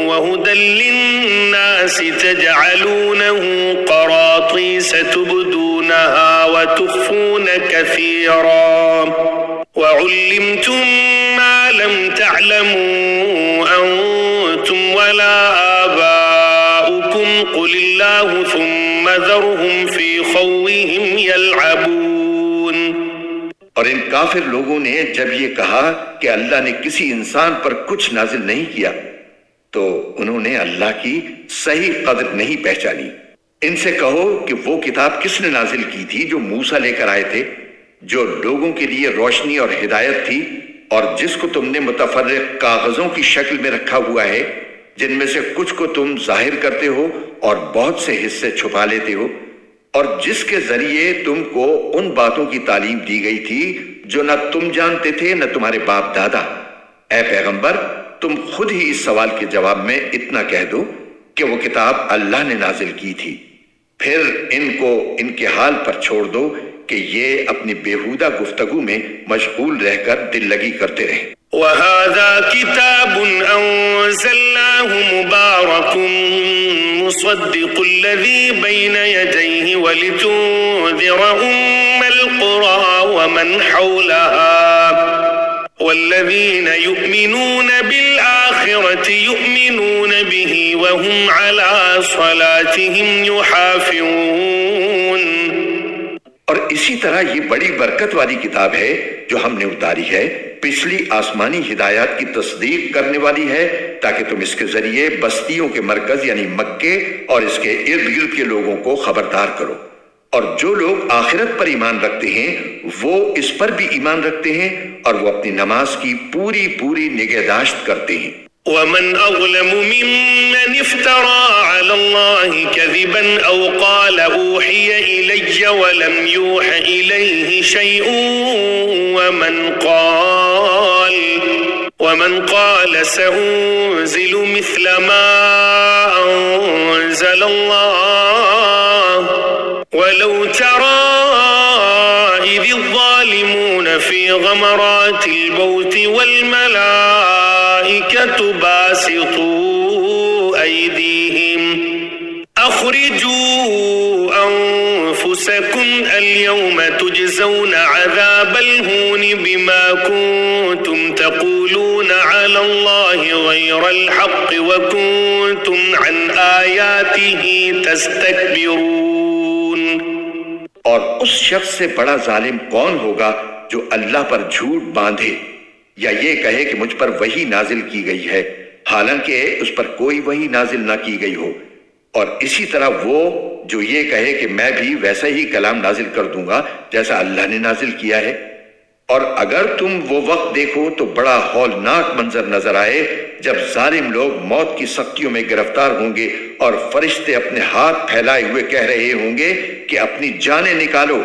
وهدى للناس تجعلونه قراطيس تبدونها وتخفون كثيرا وعلمتم ما لم تعلموا أنتم ولا آباؤكم قل الله ثم ذرهم في خوضهم يلعبون۔ اور ان کافر لوگوں نے جب یہ کہا کہ اللہ نے کسی انسان پر کچھ نازل نہیں کیا تو انہوں نے اللہ کی صحیح قدر نہیں پہچانی۔ ان سے کہو کہ وہ کتاب کس نے نازل کی تھی جو موسیٰ لے کر آئے تھے، جو لوگوں کے لیے روشنی اور ہدایت تھی، اور جس کو تم نے متفرق کاغذوں کی شکل میں رکھا ہوا ہے جن میں سے کچھ کو تم ظاہر کرتے ہو اور بہت سے حصے چھپا لیتے ہو، اور جس کے ذریعے تم کو ان باتوں کی تعلیم دی گئی تھی جو نہ تم جانتے تھے نہ تمہارے باپ دادا۔ اے پیغمبر تم خود ہی اس سوال کے جواب میں اتنا کہہ دو کہ وہ کتاب اللہ نے نازل کی تھی، پھر ان کو ان کے حال پر چھوڑ دو کہ یہ اپنی بیہودہ گفتگو میں مشغول رہ کر دل لگی کرتے رہیں۔ وَهَذَا كِتَابٌ أَنزَلْنَاهُ مُبَارَكٌ مُصَدِّقُ الَّذِي بَيْنَ يَدَيْهِ وَلِتُنذِرَ أُمَّ الْقُرَىٰ وَمَنْ حَوْلَهَا والذين يؤمنون بالآخرة يؤمنون به وهم على صلاتهم يحافظون. اور اسی طرح یہ بڑی برکت والی کتاب ہے جو ہم نے اتاری ہے، پچھلی آسمانی ہدایات کی تصدیق کرنے والی ہے، تاکہ تم اس کے ذریعے بستیوں کے مرکز یعنی مکے اور اس کے ارد گرد کے لوگوں کو خبردار کرو. اور جو لوگ آخرت پر ایمان رکھتے ہیں وہ اس پر بھی ایمان رکھتے ہیں اور وہ اپنی نماز کی پوری پوری نگہداشت کرتے ہیں. ومن أظلم ممن افترى على الله كذبا أو قال أوحي إلي ولم يوح إليه شيء ومن قال سأنزل مثل ما أنزل الله ولو ترى إذ الظالمون في غمرات الموت والملائكة باسطوا أيديهم أخرجوا أنفسكم اليوم تجزون عذاب الهون بما كنتم تقولون على الله غير الحق وكنتم عن آياته تستكبرون. اور اس شخص سے بڑا ظالم کون ہوگا جو اللہ پر جھوٹ باندھے یا یہ کہے کہ مجھ پر وحی نازل کی گئی ہے حالانکہ اس پر کوئی وحی نازل نہ کی گئی ہو. اور اسی طرح وہ جو یہ کہے کہ میں بھی ویسا ہی کلام نازل کر دوں گا جیسا اللہ نے نازل کیا ہے. اور اگر تم وہ وقت دیکھو تو بڑا ہولناک منظر نظر آئے جب ظالم لوگ موت کی سختیوں میں گرفتار ہوں گے اور فرشتے اپنے ہاتھ پھیلائے ہوئے کہہ رہے ہوں گے کہ اپنی جانیں نکالو،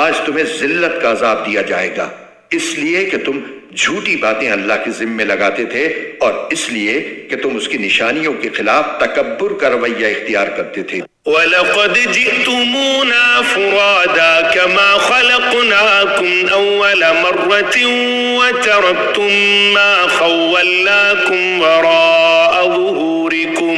آج تمہیں ذلت کا عذاب دیا جائے گا، اس لیے کہ تم جھوٹی باتیں اللہ کے ذمے لگاتے تھے اور اس لیے کہ تم اس کی نشانیوں کے خلاف تکبر کا رویہ اختیار کرتے تھے. وَلَقَدْ جِئْتُمُونَا فُرَادَا كَمَا خَلَقْنَاكُمْ أَوَّلَ مَرَّةٍ وَتَرَكْتُمْ مَا خَوَّلْنَاكُمْ وَرَاءَ ظُهُورِكُمْ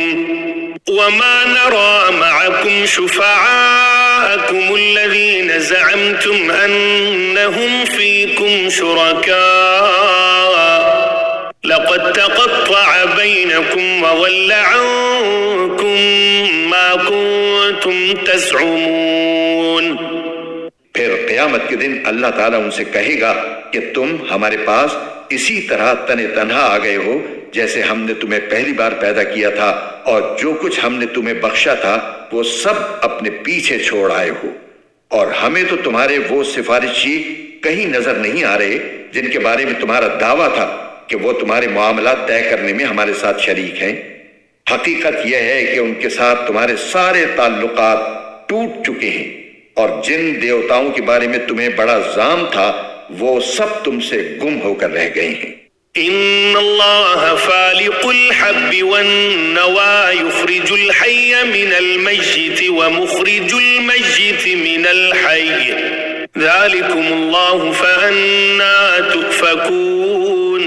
وَمَا نَرَى مَعَكُمْ شُفَعَاءَكُمُ الَّذِينَ زَعَمْتُمْ أَنَّهُمْ فِيكُمْ شُرَكَاءُ لَقَدْ تَقَطَّعَ بَيْنَكُمْ وَضَلَّ عَنكُمْ مَا كُنتُمْ تَزْعُمُونَ. پھر قیامت کے دن اللہ تعالیٰ ان سے کہے گا کہ تم ہمارے پاس اسی طرح تنے تنہا آ گئے ہو جیسے ہم نے تمہیں پہلی بار پیدا کیا تھا، اور جو کچھ ہم نے تمہیں بخشا تھا وہ سب اپنے پیچھے چھوڑ آئے ہو، اور ہمیں تو تمہارے وہ سفارشی کہیں نظر نہیں آ رہے جن کے بارے میں تمہارا دعویٰ تھا کہ وہ تمہارے معاملات طے کرنے میں ہمارے ساتھ شریک ہیں. حقیقت یہ ہے کہ ان کے ساتھ تمہارے سارے تعلقات ٹوٹ چکے ہیں، اور جن دیوتاؤں کے بارے میں تمہیں بڑا زام تھا وہ سب تم سے گم ہو کر رہ گئے ہیں. ان اللہ فالق الحب والنوى يخرج الحي من الميت ومخرج الميت من الحي ذلكم الله فأنا تؤفكون.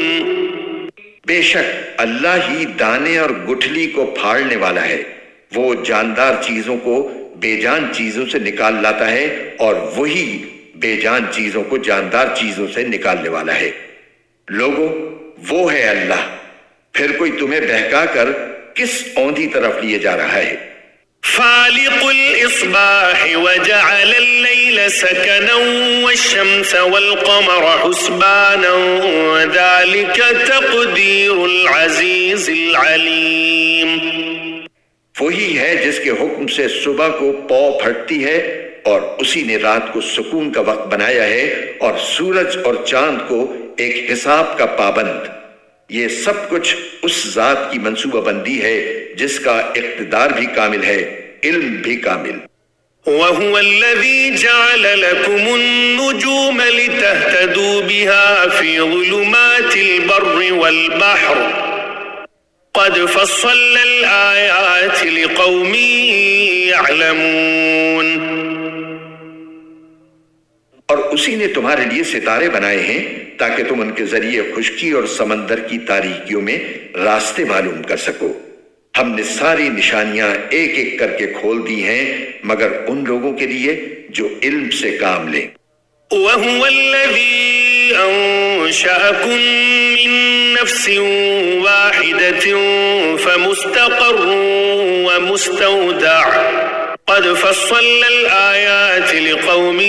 بے شک اللہ ہی دانے اور گٹھلی کو پھاڑنے والا ہے، وہ جاندار چیزوں کو بے جان چیزوں سے نکال لاتا ہے اور وہی بے جان چیزوں کو جاندار چیزوں سے نکالنے والا ہے. لوگوں، وہ ہے اللہ، پھر کوئی تمہیں بہکا کر کس اوندھی طرف لیے جا رہا ہے؟ فالق الإصباح وجعل الليل سكنا والشمس والقمر حسبانا ذلك تقدير العزيز العليم. وہی ہے جس کے حکم سے صبح کو پو پھٹتی ہے اور اسی نے رات کو سکون کا وقت بنایا ہے اور سورج اور چاند کو ایک حساب کا پابند. یہ سب کچھ اس ذات کی منصوبہ بندی ہے جس کا اقتدار بھی کامل ہے، علم بھی کامل. وَهُوَ الَّذِي جَعَلَ لَكُمُ النُّجُومَ لِتَهْتَدُوا بِهَا فِي ظُلُمَاتِ الْبَرِّ وَالْبَحْرِ قَدْ فَصَّلْنَا الْآيَاتِ لِقَوْمٍ يَعْلَمُونَ. اور اسی نے تمہارے لیے ستارے بنائے ہیں تاکہ تم ان کے ذریعے خشکی اور سمندر کی تاریکیوں میں راستے معلوم کر سکو. ہم نے ساری نشانیاں ایک ایک کر کے کھول دی ہیں مگر ان لوگوں کے لیے جو علم سے کام لیں. وَهُوَ الَّذِي أنشأكم من نفس واحدة فمستقر ومستودع قد فصلنا الآيات لقوم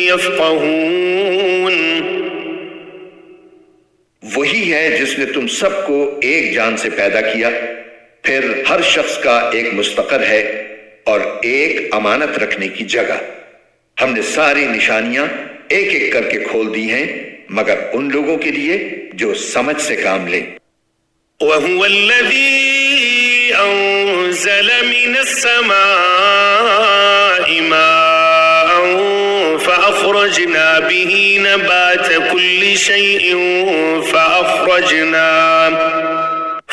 يفقهون. وہی ہے جس نے تم سب کو ایک جان سے پیدا کیا، پھر ہر شخص کا ایک مستقر ہے اور ایک امانت رکھنے کی جگہ. ہم نے ساری نشانیاں ایک ایک کر کے کھول دی ہیں مگر ان لوگوں کے لیے جو سمجھ سے کام لیں. وَهُوَ الَّذِي أَنزَلَ مِنَ السَّمَاءِ مَاءً فَأَخْرَجْنَا بِهِ نَبَاتَ كُلِّ شَيْءٍ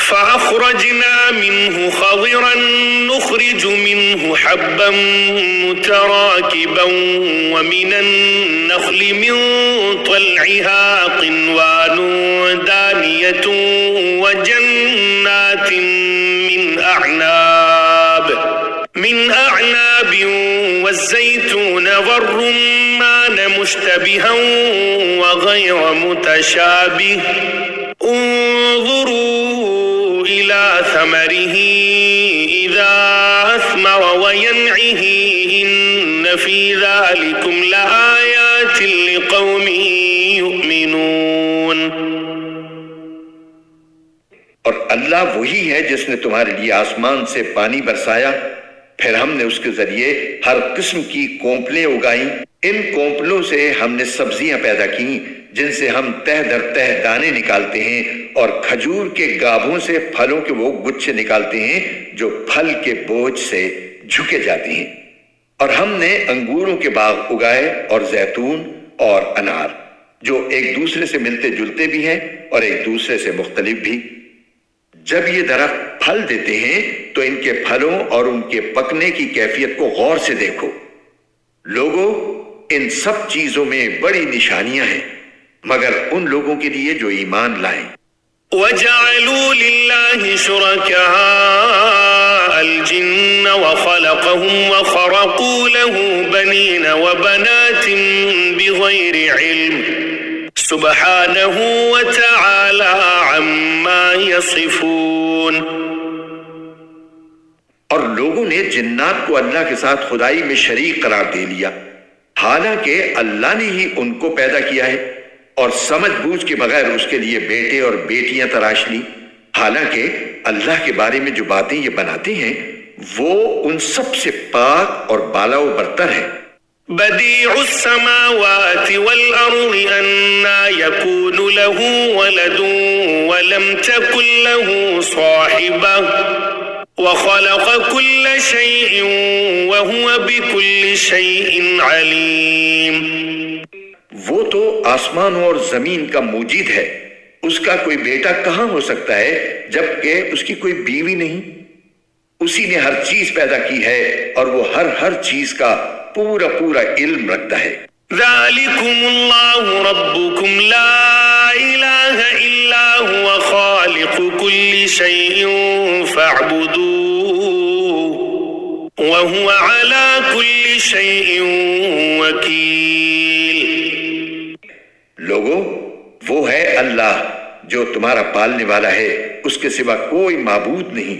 فأخرجنا منه خضرا نخرج منه حبا متراكبا ومن النخل من طلعها قنوان دانية وجنات من أعناب والزيتون والرمان مشتبها وغير متشابه انظروا إلى ثمره إذا أثمر وينعه إن في ذلكم لآيات لقوم يؤمنون. اور اللہ وہی ہے جس نے تمہارے لیے آسمان سے پانی برسایا، پھر ہم نے اس کے ذریعے ہر قسم کی کونپلیں اگائیں. ان کونپلوں سے ہم نے سبزیاں پیدا کی جن سے ہم تہ در تہ دانے نکالتے ہیں، اور کھجور کے گابھوں سے پھلوں کے وہ گچھے نکالتے ہیں جو پھل کے بوجھ سے جھکے جاتے ہیں. اور ہم نے انگوروں کے باغ اگائے اور زیتون اور انار جو ایک دوسرے سے ملتے جلتے بھی ہیں اور ایک دوسرے سے مختلف بھی. جب یہ درخت پھل دیتے ہیں تو ان کے پھلوں اور ان کے پکنے کی کیفیت کو غور سے دیکھو. لوگوں، ان سب چیزوں میں بڑی نشانیاں ہیں مگر ان لوگوں کے لیے جو ایمان لائیں. وَجَعَلُوا لِلَّهِ شُرَكَاءَ الْجِنَّ وَخَلَقَهُمْ وَخَرَقُوا لَهُ بَنِينَ وَبَنَاتٍ بِغَيْرِ عِلْمٍ سُبْحَانَهُ وَتَعَالَى عَمَّا يَصِفُونَ. اور لوگوں نے جنات کو اللہ کے ساتھ خدائی میں شریک قرار دے لیا، حالانکہ اللہ نے ہی ان کو پیدا کیا ہے، اور سمجھ بوجھ کے بغیر اس کے لیے بیٹے اور بیٹیاں تراش لی، حالانکہ اللہ کے بارے میں جو باتیں یہ بناتے ہیں وہ ان سب سے پاک اور بالا و برتر ہے. بديع السماوات والأرض أنى يكون له ولد ولم تكن له صاحبة وخلق كل شيء وهو بكل شيء عليم. وہ تو آسمانوں اور زمین کا موجد ہے، اس کا کوئی بیٹا کہاں ہو سکتا ہے جبکہ اس کی کوئی بیوی نہیں. اسی نے ہر چیز پیدا کی ہے اور وہ ہر چیز کا پورا علم رکھتا ہے. ذالکم اللہ ربکم لا الہ الا هو خالق كل شیء فاعبدوه وهو على كل شیء وکیل. لوگو، وہ ہے اللہ جو تمہارا پالنے والا ہے، اس کے سوا کوئی معبود نہیں.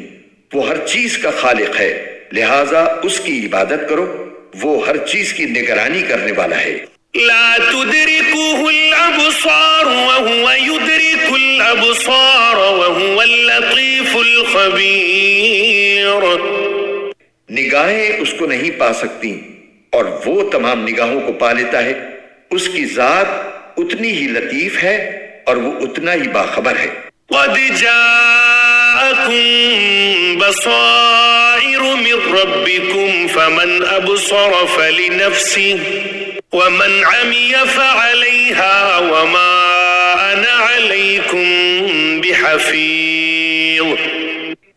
وہ ہر چیز کا خالق ہے، لہٰذا اس کی عبادت کرو، وہ ہر چیز کی نگرانی کرنے والا ہے. لا تدركه الابصار وهو يدرك الابصار وهو اللطيف الخبير. نگاہیں اس کو نہیں پا سکتی اور وہ تمام نگاہوں کو پا لیتا ہے. اس کی ذات اتنی ہی لطیف ہے اور وہ اتنا ہی باخبر ہے. قد جاءكم بصائر من ربكم فمن أبصر فلنفسه ومن عمي فعليها وما أنا عليكم بحفيظ.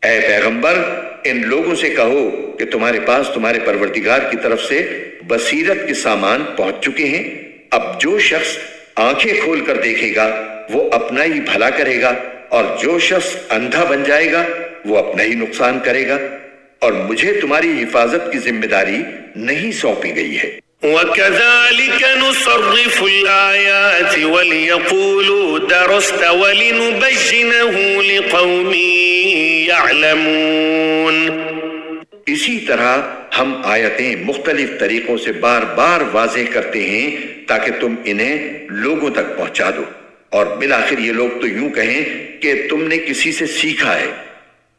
اے پیغمبر، ان لوگوں سے کہو کہ تمہارے پاس تمہارے پروردگار کی طرف سے بصیرت کے سامان پہنچ چکے ہیں. اب جو شخص آنکھیں کھول کر دیکھے گا وہ اپنا ہی بھلا کرے گا، اور جو شخص اندھا بن جائے گا وہ اپنا ہی نقصان کرے گا، اور مجھے تمہاری حفاظت کی ذمہ داری نہیں سونپی گئی ہے. وكذلك نصرف الآيات وليقولوا درست ولنبينه لقوم يعلمون. اسی طرح ہم آیتیں مختلف طریقوں سے بار بار واضح کرتے ہیں تاکہ تم انہیں لوگوں تک پہنچا دو، اور بالآخر یہ لوگ تو یوں کہیں کہ تم نے کسی سے سیکھا ہے،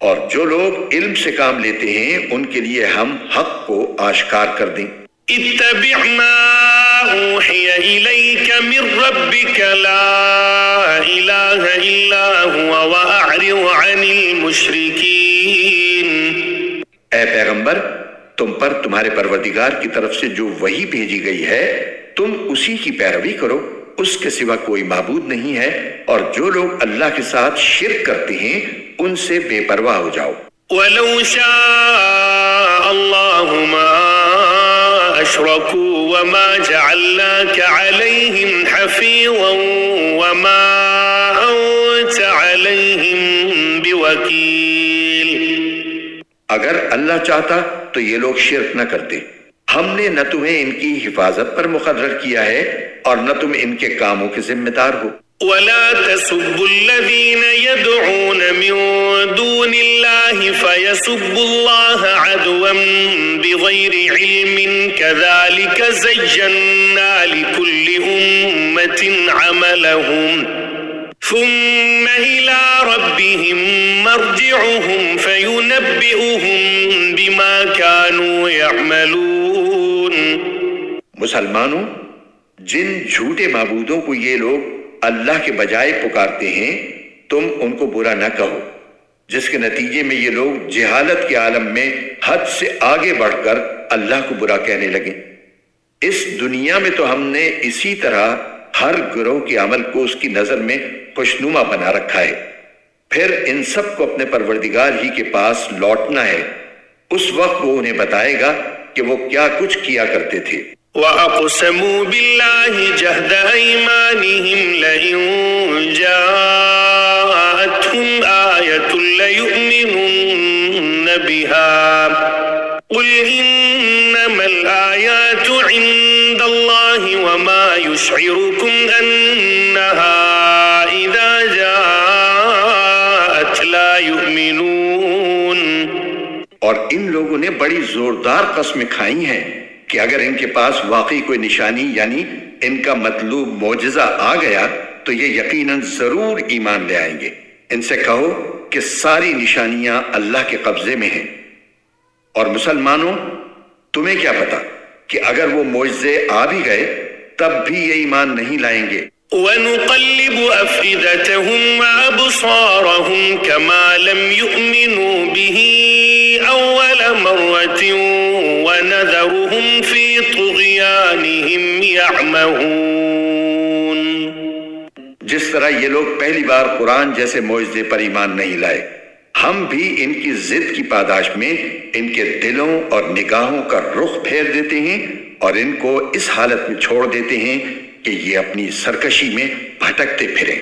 اور جو لوگ علم سے کام لیتے ہیں ان کے لیے ہم حق کو آشکار کر دیں۔ اتبع ما اوحی الیک من ربک لا الہ الا هو واعرض عن المشرکین۔ اے پیغمبر، تم پر تمہارے پروردگار کی طرف سے جو وحی بھیجی گئی ہے تم اسی کی پیروی کرو، اس کے سوا کوئی معبود نہیں ہے، اور جو لوگ اللہ کے ساتھ شرک کرتے ہیں ان سے بے پرواہ ہو جاؤ۔ وَلَوْ شَاءَ اللَّهُ مَا أَشْرَكُوا وَمَا جَعَلْنَاكَ عَلَيْهِمْ حَفِيظًا وَمَا أَنْتَ عَلَيْهِمْ بِوَكِيلٍ۔ اگر اللہ چاہتا تو یہ لوگ شرک نہ کرتے، ہم نے نہ تمہیں ان کی حفاظت پر مقرر کیا ہے اور نہ تم ان کے کاموں کے ذمہ دار ہو۔ وَلَا تَسُبُّوا الَّذِينَ يَدْعُونَ مِن دُونِ اللَّهِ فَيَسُبُّوا اللَّهَ عَدْوًا بِغَيْرِ عِلْمٍ كَذَلِكَ زَيَّنَّا لِكُلِّ أُمَّةٍ عَمَلَهُمْ ثُمَّ إِلَى رَبِّهِمْ مَرْجِعُهُمْ فَيُنَبِّئُهُم بِمَا كَانُوا يَعْمَلُونَ۔ مسلمانوں، جن جھوٹے معبودوں کو یہ لوگ اللہ کے بجائے پکارتے ہیں تم ان کو برا نہ کہو، جس کے نتیجے میں یہ لوگ جہالت کے عالم میں حد سے آگے بڑھ کر اللہ کو برا کہنے لگے۔ اس دنیا میں تو ہم نے اسی طرح ہر گروہ کے عمل کو اس کی نظر میں خوشنما بنا رکھا ہے، پھر ان سب کو اپنے پروردگار ہی کے پاس لوٹنا ہے، اس وقت وہ انہیں بتائے گا کہ وہ کیا کچھ کیا کرتے تھے۔ وَأَقْسَمُوا بِاللَّهِ جَهْدَ أَيْمَانِهِمْ لَئِن جَاءَتْهُمْ آيَةٌ لَيُؤْمِنُنَّ بِهَا قُلْ إِنَّمَا الْآيَاتُ عِندَ اللَّهِ وَمَا يُشْعِرُكُمْ أَنَّهَا إِذَا جَاءَتْ لَا يُؤْمِنُونَ۔ اور ان لوگوں نے بڑی زوردار قسمیں کھائی ہیں کہ اگر ان کے پاس واقعی کوئی نشانی یعنی ان کا مطلوب معجزہ آ گیا تو یہ یقیناً ضرور ایمان لے آئیں گے۔ ان سے کہو کہ ساری نشانیاں اللہ کے قبضے میں ہیں، اور مسلمانوں تمہیں کیا پتا کہ اگر وہ معجزے آ بھی گئے تب بھی یہ ایمان نہیں لائیں گے۔ وَنُقَلِّبُ أَفْئِدَتَهُمْ وَأَبْصَارَهُمْ كَمَا لَمْ يُؤْمِنُوا بِهِ أَوَّلَ مَرَّةٍ وَنَذَرُهُمْ فِي طُغْيَانِهِمْ يَعْمَهُونَ۔ جس طرح یہ لوگ پہلی بار قرآن جیسے معجزے پر ایمان نہیں لائے، ہم بھی ان کی ضد کی پاداش میں ان کے دلوں اور نگاہوں کا رخ پھیر دیتے ہیں اور ان کو اس حالت میں چھوڑ دیتے ہیں کہ یہ اپنی سرکشی میں بھٹکتے پھریں۔